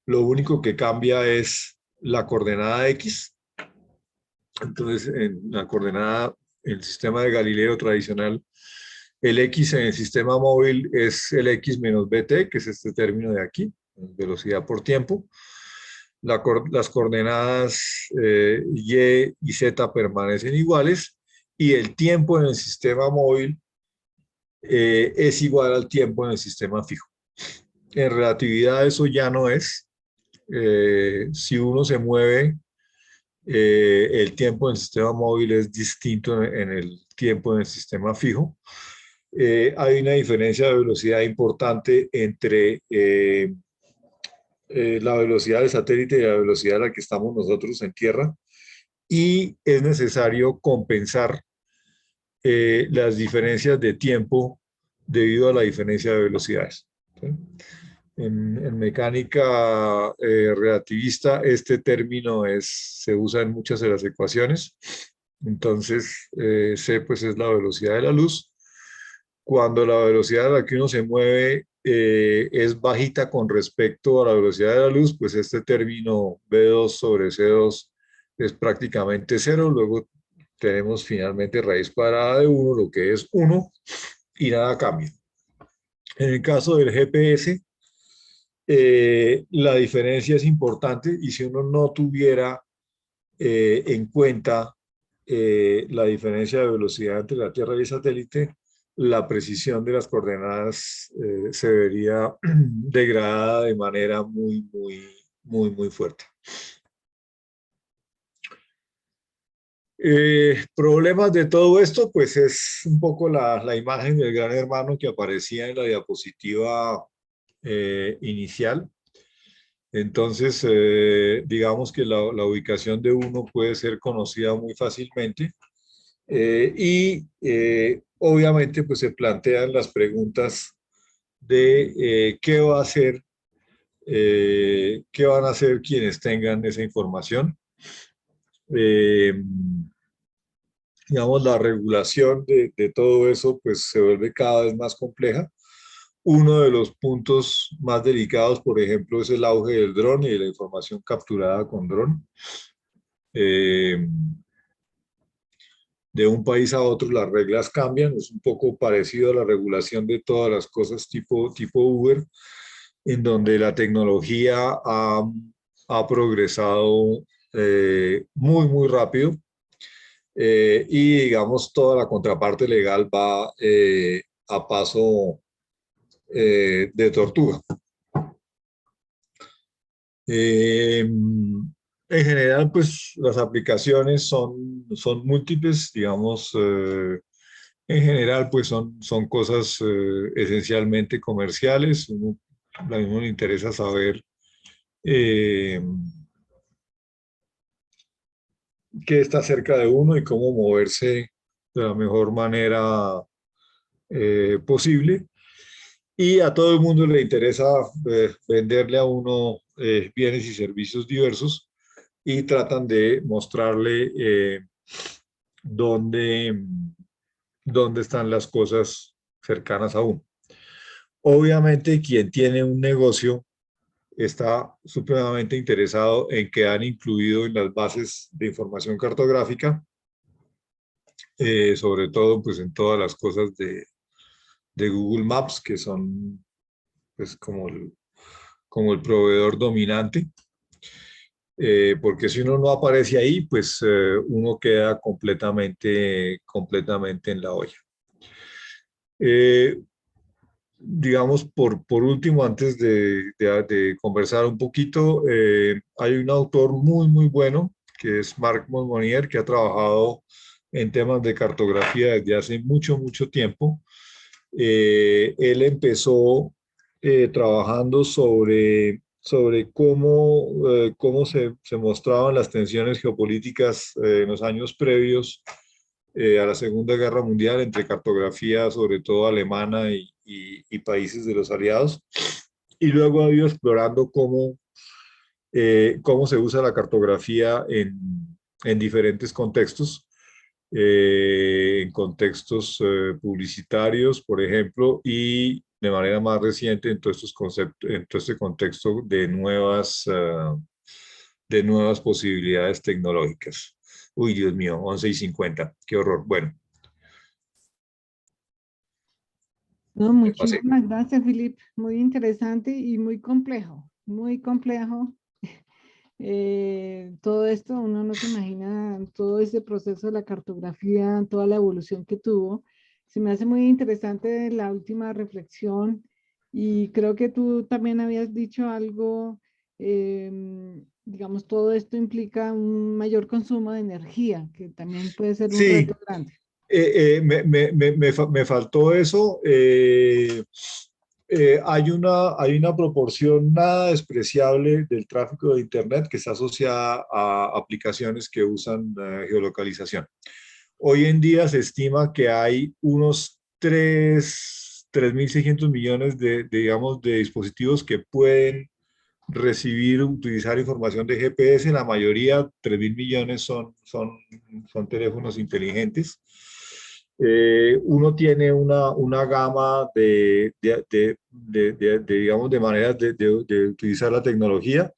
lo único que cambia es la coordenada X. Entonces, en la coordenada, el sistema de Galileo tradicional, el X en el sistema móvil es el X menos BT, que es este término de aquí, velocidad por tiempo. Las coordenadas Y y Z permanecen iguales y el tiempo en el sistema móvil es igual al tiempo en el sistema fijo. En relatividad eso ya no es. Si uno se mueve, el tiempo en el sistema móvil es distinto en el tiempo en el sistema fijo. Hay una diferencia de velocidad importante entre la velocidad del satélite y la velocidad a la que estamos nosotros en tierra, y es necesario compensar las diferencias de tiempo debido a la diferencia de velocidades. ¿Sí? En mecánica relativista este término se usa en muchas de las ecuaciones. Entonces, C pues es la velocidad de la luz. Cuando la velocidad a la que uno se mueve es bajita con respecto a la velocidad de la luz, pues este término B2 sobre C2 es prácticamente 0. Luego tenemos finalmente raíz cuadrada de 1, lo que es 1, y nada cambia. En el caso del GPS, la diferencia es importante, y si uno no tuviera en cuenta la diferencia de velocidad entre la Tierra y el satélite, la precisión de las coordenadas se vería degradada de manera muy fuerte. Problemas de todo esto, pues es un poco la imagen del gran hermano que aparecía en la diapositiva inicial. Entonces, digamos que la ubicación de uno puede ser conocida muy fácilmente. Obviamente pues se plantean las preguntas de qué va a hacer, qué van a hacer quienes tengan esa información. Eh, digamos, la regulación de todo eso pues se vuelve cada vez más compleja. Uno de los puntos más delicados, por ejemplo, es el auge del dron y de la información capturada con dron. De un país a otro las reglas cambian, es un poco parecido a la regulación de todas las cosas tipo Uber, en donde la tecnología ha progresado muy rápido, y digamos toda la contraparte legal va a paso de tortuga. En general, pues las aplicaciones son múltiples, digamos, en general, pues son cosas esencialmente comerciales. A mí me interesa saber qué está cerca de uno y cómo moverse de la mejor manera posible. Y a todo el mundo le interesa venderle a uno bienes y servicios diversos y tratan de mostrarle dónde, dónde están las cosas cercanas a uno. Obviamente, quien tiene un negocio está supremamente interesado en quedar incluido en las bases de información cartográfica, sobre todo pues en todas las cosas de Google Maps, que son pues como el proveedor dominante, porque si uno no aparece ahí, pues uno queda completamente en la olla. Digamos, por último, antes de conversar un poquito, hay un autor muy bueno, que es Marc Monmonier, que ha trabajado en temas de cartografía desde hace mucho tiempo. Él empezó trabajando sobre cómo se mostraban las tensiones geopolíticas en los años previos a la Segunda Guerra Mundial entre cartografía, sobre todo alemana y países de los aliados. Y luego ha ido explorando cómo se usa la cartografía en diferentes contextos. En contextos publicitarios, por ejemplo, y de manera más reciente en todos estos conceptos, en todo este contexto de nuevas posibilidades tecnológicas. Uy, Dios mío, 11:50, qué horror. Bueno, No, me pasé. muchísimas gracias, Filip. Muy interesante y muy complejo, muy complejo. Todo esto, uno no se imagina todo ese proceso de la cartografía, toda la evolución que tuvo. Se me hace muy interesante la última reflexión y creo que tú también habías dicho algo, digamos, todo esto implica un mayor consumo de energía, que también puede ser un Sí, reto grande. me faltó eso. Hay una proporción nada despreciable del tráfico de Internet que está asociada a aplicaciones que usan geolocalización. Hoy en día se estima que hay unos 3.600 millones digamos, de dispositivos que pueden utilizar información de GPS. La mayoría, 3.000 millones, son teléfonos inteligentes. Uno tiene una gama digamos, de maneras de utilizar la tecnología.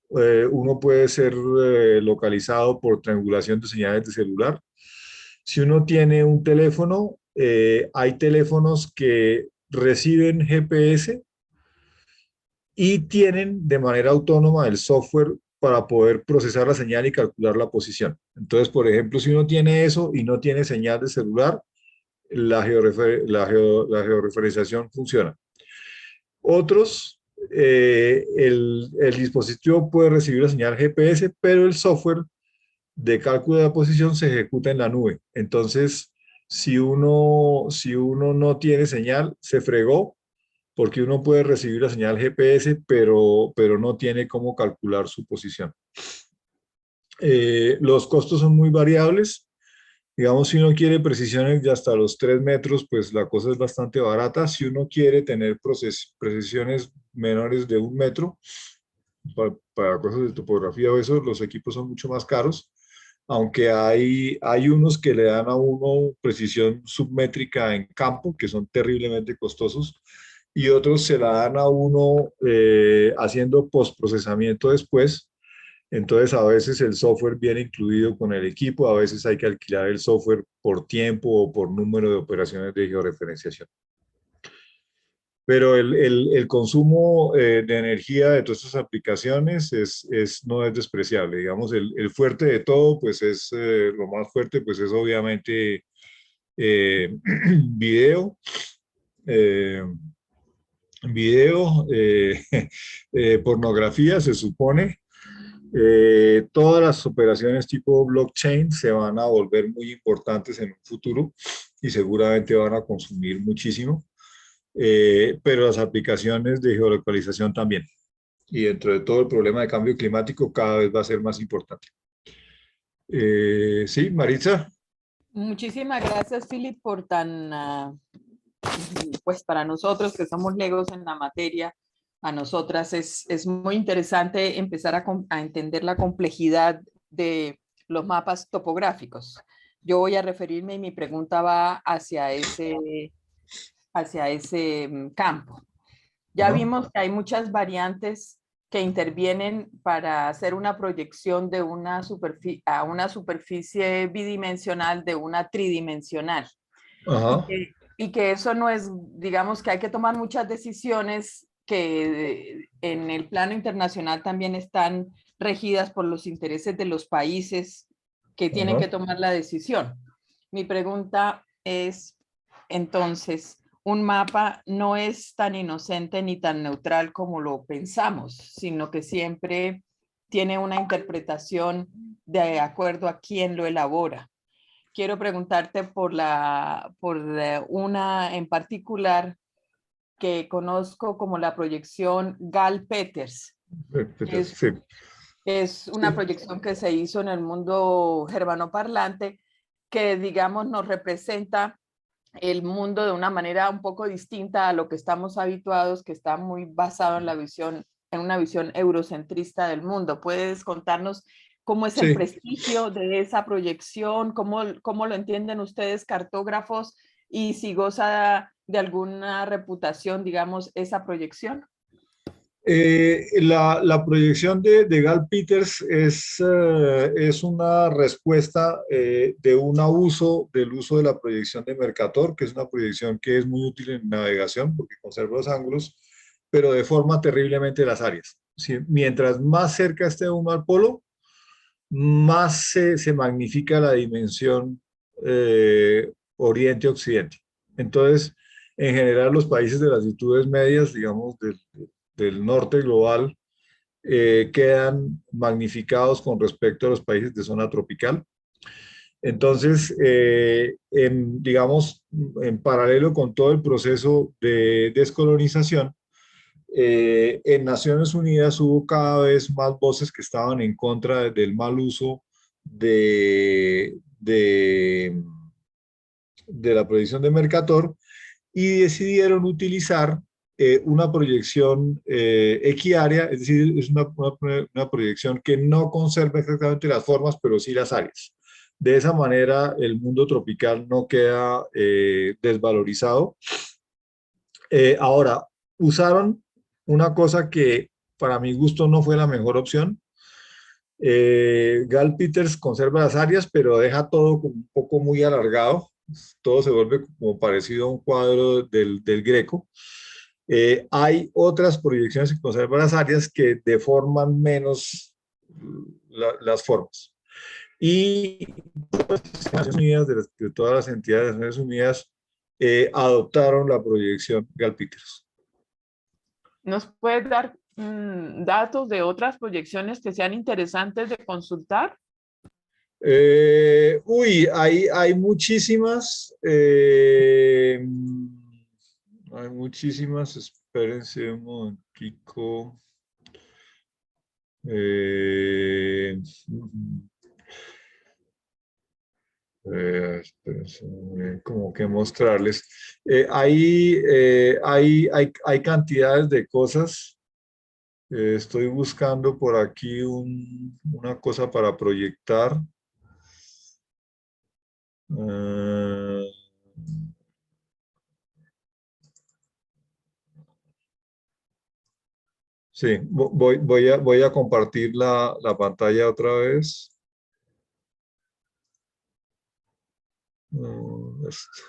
Uno puede ser localizado por triangulación de señales de celular. Si uno tiene un teléfono, hay teléfonos que reciben GPS y tienen de manera autónoma el software para poder procesar la señal y calcular la posición. Entonces, por ejemplo, si uno tiene eso y no tiene señal de celular, la georreferenciación funciona. Otros, el dispositivo puede recibir la señal GPS, pero el software de cálculo de la posición se ejecuta en la nube. Entonces, si uno no tiene señal, se fregó, porque uno puede recibir la señal GPS, pero no tiene cómo calcular su posición. Los costos son muy variables. Digamos, si uno quiere precisiones de hasta los 3 metros, pues la cosa es bastante barata. Si uno quiere tener precisiones menores de 1 metro, para cosas de topografía o eso, los equipos son mucho más caros, aunque hay unos que le dan a uno precisión submétrica en campo, que son terriblemente costosos, y otros se la dan a uno haciendo postprocesamiento después. Entonces, a veces el software viene incluido con el equipo, a veces hay que alquilar el software por tiempo o por número de operaciones de georreferenciación. Pero el consumo de energía de todas estas aplicaciones no es despreciable. Digamos, el fuerte de todo, pues es lo más fuerte, pues es obviamente video, eh, video, pornografía, se supone. Todas las operaciones tipo blockchain se van a volver muy importantes en un futuro y seguramente van a consumir muchísimo. Pero las aplicaciones de geolocalización también. Y dentro de todo el problema de cambio climático cada vez va a ser más importante. Sí, Maritza. Muchísimas gracias, Philip, por pues para nosotros que somos legos en la materia, a nosotras es muy interesante empezar a entender la complejidad de los mapas topográficos. Yo voy a referirme y mi pregunta va hacia ese campo. Ya vimos que hay muchas variantes que intervienen para hacer una proyección de una superficie bidimensional de una tridimensional. Ajá. Y que eso no es, digamos que hay que tomar muchas decisiones que en el plano internacional también están regidas por los intereses de los países que tienen que tomar la decisión. Mi pregunta es, entonces, un mapa no es tan inocente ni tan neutral como lo pensamos, sino que siempre tiene una interpretación de acuerdo a quién lo elabora. Quiero preguntarte por una en particular que conozco como la proyección Gall-Peters. Sí. Es una proyección que se hizo en el mundo germanoparlante que, digamos, nos representa el mundo de una manera un poco distinta a lo que estamos habituados, que está muy basado en una visión eurocentrista del mundo. ¿Puedes contarnos cómo es el prestigio de esa proyección? ¿Cómo lo entienden ustedes, cartógrafos? Y si goza de alguna reputación, digamos, esa proyección. La proyección de Gall-Peters es una respuesta del uso de la proyección de Mercator, que es una proyección que es muy útil en navegación porque conserva los ángulos, pero deforma terriblemente las áreas. ¿Sí? Mientras más cerca esté uno al polo, más se magnifica la dimensión oriente-occidente. Entonces, en general, los países de latitudes medias, digamos, del norte global, quedan magnificados con respecto a los países de zona tropical. Entonces, digamos, en paralelo con todo el proceso de descolonización, en Naciones Unidas hubo cada vez más voces que estaban en contra del mal uso de la proyección de Mercator y decidieron utilizar una proyección equiárea, es decir, es una proyección que no conserva exactamente las formas, pero sí las áreas. De esa manera, el mundo tropical no queda desvalorizado. Ahora, usaron una cosa que para mi gusto no fue la mejor opción. Gall-Peters conserva las áreas, pero deja todo como un poco muy alargado. Todo se vuelve como parecido a un cuadro del Greco. Hay otras proyecciones que conservan las áreas que deforman menos las formas. Y de todas las entidades de Naciones Unidas adoptaron la proyección Gall-Peters. ¿Nos puedes dar datos de otras proyecciones que sean interesantes de consultar? Hay muchísimas. Hay muchísimas. Espérense un momentico. Espérense, como que mostrarles. Hay cantidades de cosas. Estoy buscando por aquí una cosa para proyectar. Sí, voy a compartir la pantalla otra vez. Esto.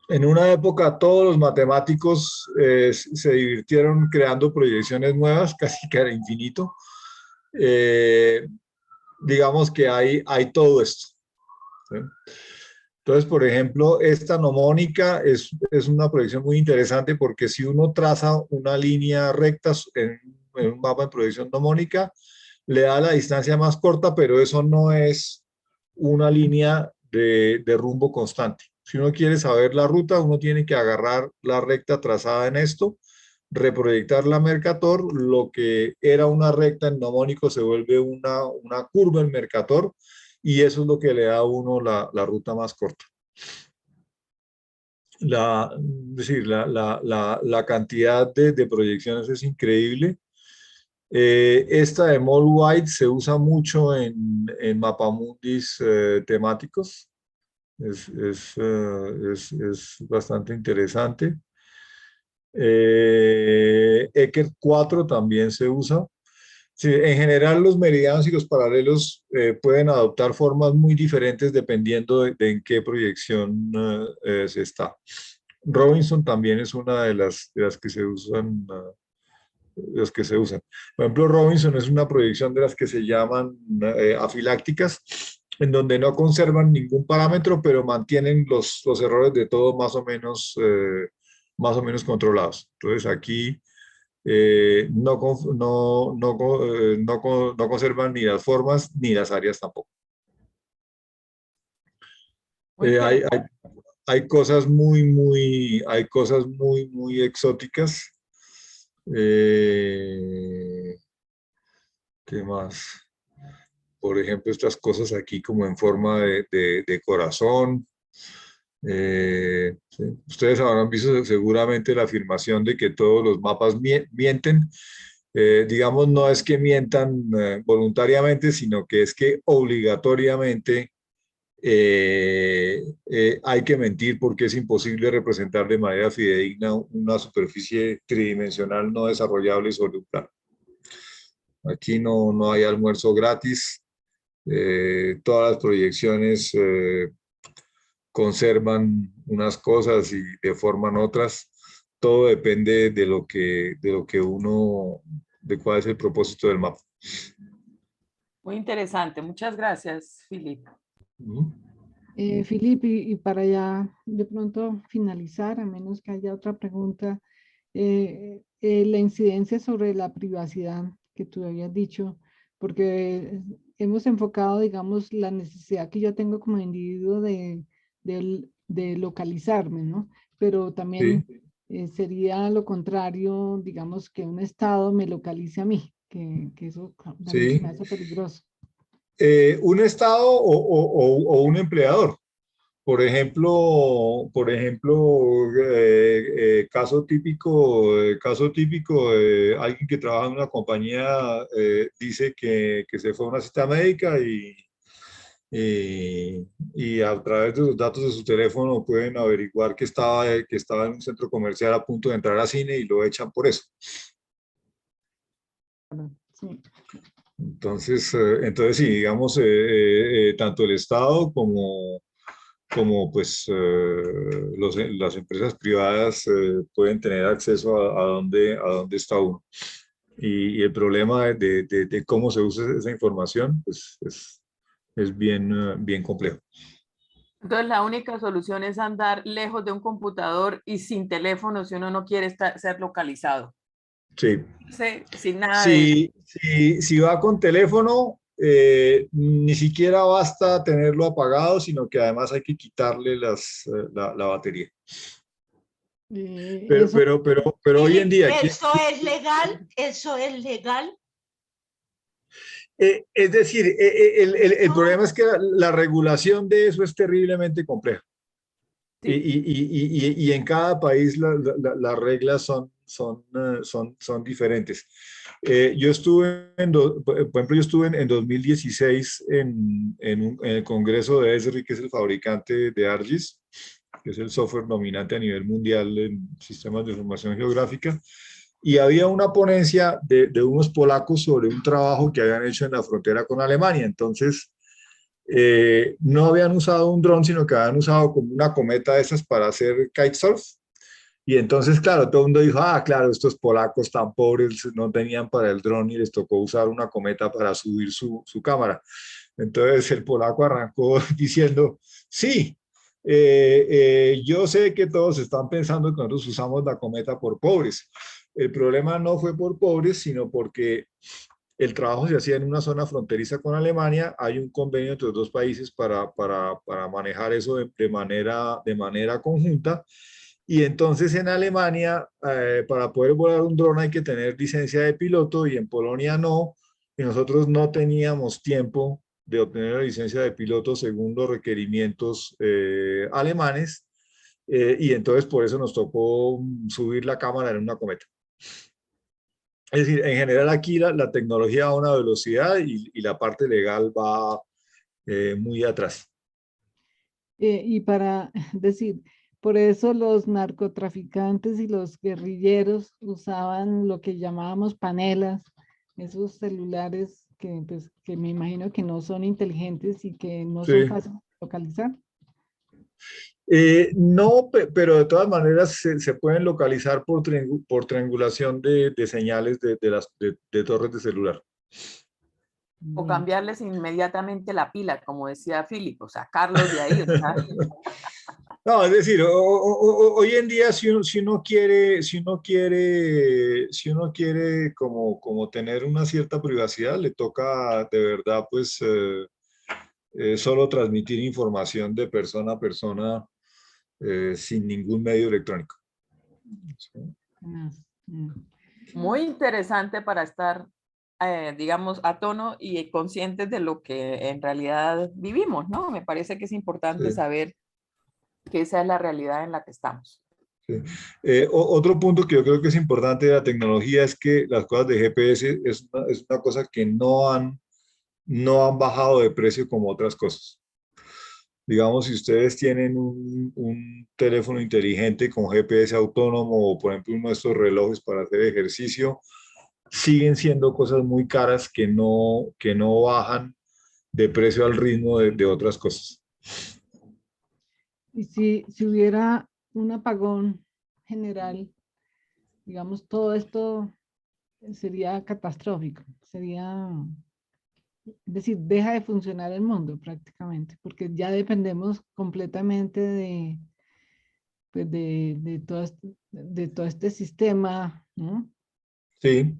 En una época todos los matemáticos se divirtieron creando proyecciones nuevas, casi que era infinito. Digamos que hay todo esto, ¿sí? Entonces, por ejemplo, esta nomónica es una proyección muy interesante porque si uno traza una línea recta en un mapa en proyección nomónica, le da la distancia más corta, pero eso no es una línea de rumbo constante. Si uno quiere saber la ruta, uno tiene que agarrar la recta trazada en esto, reproyectar la Mercator, lo que era una recta en nomónico se vuelve una curva en Mercator, y eso es lo que le da a uno la ruta más corta. Es decir, la cantidad de proyecciones es increíble. Esta de Mall White se usa mucho en mapamundis temáticos. Es bastante interesante. Eckert 4 también se usa. Sí, en general los meridianos y los paralelos pueden adoptar formas muy diferentes dependiendo de en qué proyección se está. Robinson también es una de las que se usan, las que se usan. Por ejemplo, Robinson es una proyección de las que se llaman afilácticas, en donde no conservan ningún parámetro, pero mantienen los errores de todo más o menos controlados. Entonces aquí no conservan ni las formas ni las áreas tampoco. Hay cosas muy exóticas. ¿Qué más? Por ejemplo, estas cosas aquí como en forma de corazón. ¿Sí? Ustedes habrán visto seguramente la afirmación de que todos los mapas mienten. Digamos, no es que mientan voluntariamente, sino que es que obligatoriamente hay que mentir porque es imposible representar de manera fidedigna una superficie tridimensional no desarrollable sobre un plano. Aquí no hay almuerzo gratis. Todas las proyecciones conservan unas cosas y deforman otras. Todo depende de lo que de cuál es el propósito del mapa. Muy interesante. Muchas gracias, Filipe. Filipe, y para ya de pronto finalizar, a menos que haya otra pregunta, la incidencia sobre la privacidad que tú habías dicho, porque hemos enfocado, digamos, la necesidad que yo tengo como individuo de localizarme, ¿no? Pero también sería lo contrario, digamos, que un Estado me localice a mí, que eso también se me hace peligroso. Un Estado o un empleador. Por ejemplo, caso típico de alguien que trabaja en una compañía dice que se fue a una cita médica y a través de los datos de su teléfono pueden averiguar que estaba en un centro comercial a punto de entrar al cine y lo echan por eso. Sí. Entonces sí, digamos, tanto el Estado como pues las empresas privadas pueden tener acceso a dónde está uno. Y el problema de cómo se usa esa información pues, es bien complejo. Entonces, la única solución es andar lejos de un computador y sin teléfono si uno no quiere ser localizado. Sí. Sí, sin nada de... Si va con teléfono, ni siquiera basta tenerlo apagado, sino que además hay que quitarle la batería. Pero hoy en día... ¿Eso es legal? ¿Eso es legal? Es decir, el problema es que la regulación de eso es terriblemente compleja. Sí. Y en cada país las reglas son diferentes. Yo estuve, por ejemplo, yo estuve en 2016 en el Congreso de Esri, que es el fabricante de ARGIS, que es el software dominante a nivel mundial en sistemas de información geográfica. Y había una ponencia de unos polacos sobre un trabajo que habían hecho en la frontera con Alemania. Entonces, no habían usado un dron, sino que habían usado como una cometa de esas para hacer kitesurf. Y entonces, claro, todo el mundo dijo, ah, claro, estos polacos tan pobres no tenían para el dron y les tocó usar una cometa para subir su cámara. Entonces el polaco arrancó diciendo, sí, yo sé que todos están pensando que nosotros usamos la cometa por pobres. El problema no fue por pobres, sino porque el trabajo se hacía en una zona fronteriza con Alemania. Hay un convenio entre los dos países para manejar eso de manera conjunta. Y entonces en Alemania, para poder volar un dron hay que tener licencia de piloto y en Polonia no. Y nosotros no teníamos tiempo de obtener la licencia de piloto según los requerimientos alemanes. Y entonces por eso nos tocó subir la cámara en una cometa. Es decir, en general aquí la tecnología va a una velocidad y la parte legal va muy atrás. Y para decir, por eso los narcotraficantes y los guerrilleros usaban lo que llamábamos panelas, esos celulares que, pues, que me imagino que no son inteligentes y que no son Sí. fáciles de localizar. No, pero de todas maneras se pueden localizar por triangulación de señales de torres de celular. O Bueno, cambiarles inmediatamente la pila, como decía Philip, o sacarlos de ahí. O sea, No, es decir, hoy en día si uno quiere como tener una cierta privacidad, le toca de verdad pues solo transmitir información de persona a persona sin ningún medio electrónico. ¿Sí? muy interesante para estar, digamos, a tono y conscientes de lo que en realidad vivimos, ¿no? Me parece que es importante Sí. saber que esa es la realidad en la que estamos. Sí. Otro punto que yo creo que es importante de la tecnología es que las cosas de GPS es una cosa que no han bajado de precio como otras cosas. Digamos, si ustedes tienen un teléfono inteligente con GPS autónomo o, por ejemplo, uno de estos relojes para hacer ejercicio, siguen siendo cosas muy caras que no bajan de precio al ritmo de otras cosas. Y si hubiera un apagón general, digamos, todo esto sería catastrófico, sería, es decir, deja de funcionar el mundo prácticamente, porque ya dependemos completamente de, pues de todo este sistema, ¿no? Sí,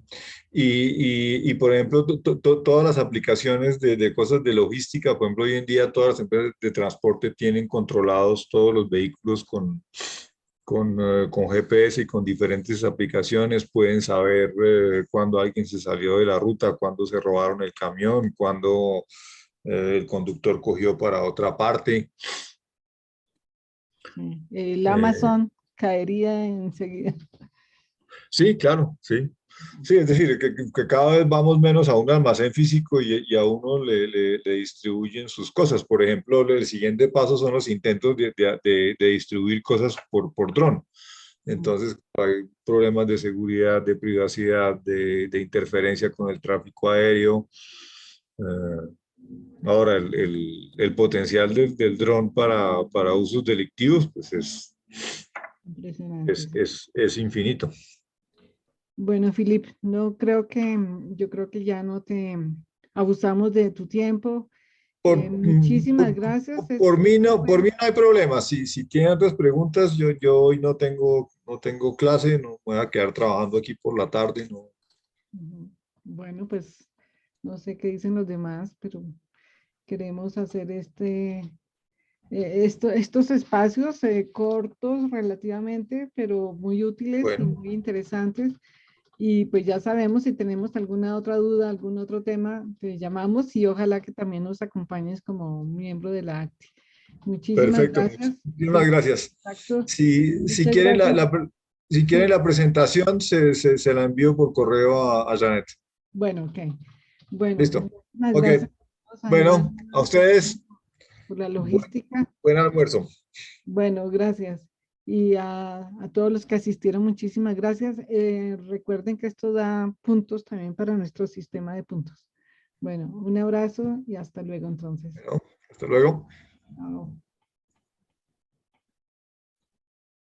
por ejemplo, todas las aplicaciones de cosas de logística, por ejemplo, hoy en día todas las empresas de transporte tienen controlados todos los vehículos con GPS y con diferentes aplicaciones, pueden saber cuándo alguien se salió de la ruta, cuándo se robaron el camión, cuándo el conductor cogió para otra parte. El Amazon caería enseguida. Sí, claro, sí. Sí, es decir, que cada vez vamos menos a un almacén físico y a uno le distribuyen sus cosas. Por ejemplo, el siguiente paso son los intentos de distribuir cosas por dron. Entonces, hay problemas de seguridad, de privacidad, de interferencia con el tráfico aéreo. Ahora, el potencial del dron para usos delictivos pues Impresionante. Sí. es infinito. Bueno, Filip, no creo que, yo creo que ya no te abusamos de tu tiempo. Por, Muchísimas gracias. por mí no hay problema. Si tienen otras preguntas, yo hoy no tengo clase, no voy a quedar trabajando aquí por la tarde. No. Ujú. Bueno, pues no sé qué dicen los demás, pero queremos hacer estos espacios cortos relativamente, pero muy útiles y Bueno, muy interesantes Y pues ya sabemos, si tenemos alguna otra duda, algún otro tema, te llamamos y ojalá que también nos acompañes como miembro de la ACTI. Muchísimas Perfecto, gracias muchísimas por tu gracias. contacto. Si Muchas quieren gracias. si quieren Sí, la presentación, se la envío por correo a Janet. bueno, ok. Bueno, Listo. muchísimas Ok. gracias. Además, Bueno, a ustedes, por la buen, logística. buen almuerzo. Bueno, gracias. Y a todos los que asistieron, muchísimas gracias. Recuerden que esto da puntos también para nuestro sistema de puntos. Bueno, un abrazo y hasta luego entonces. Bueno, hasta luego. Chao.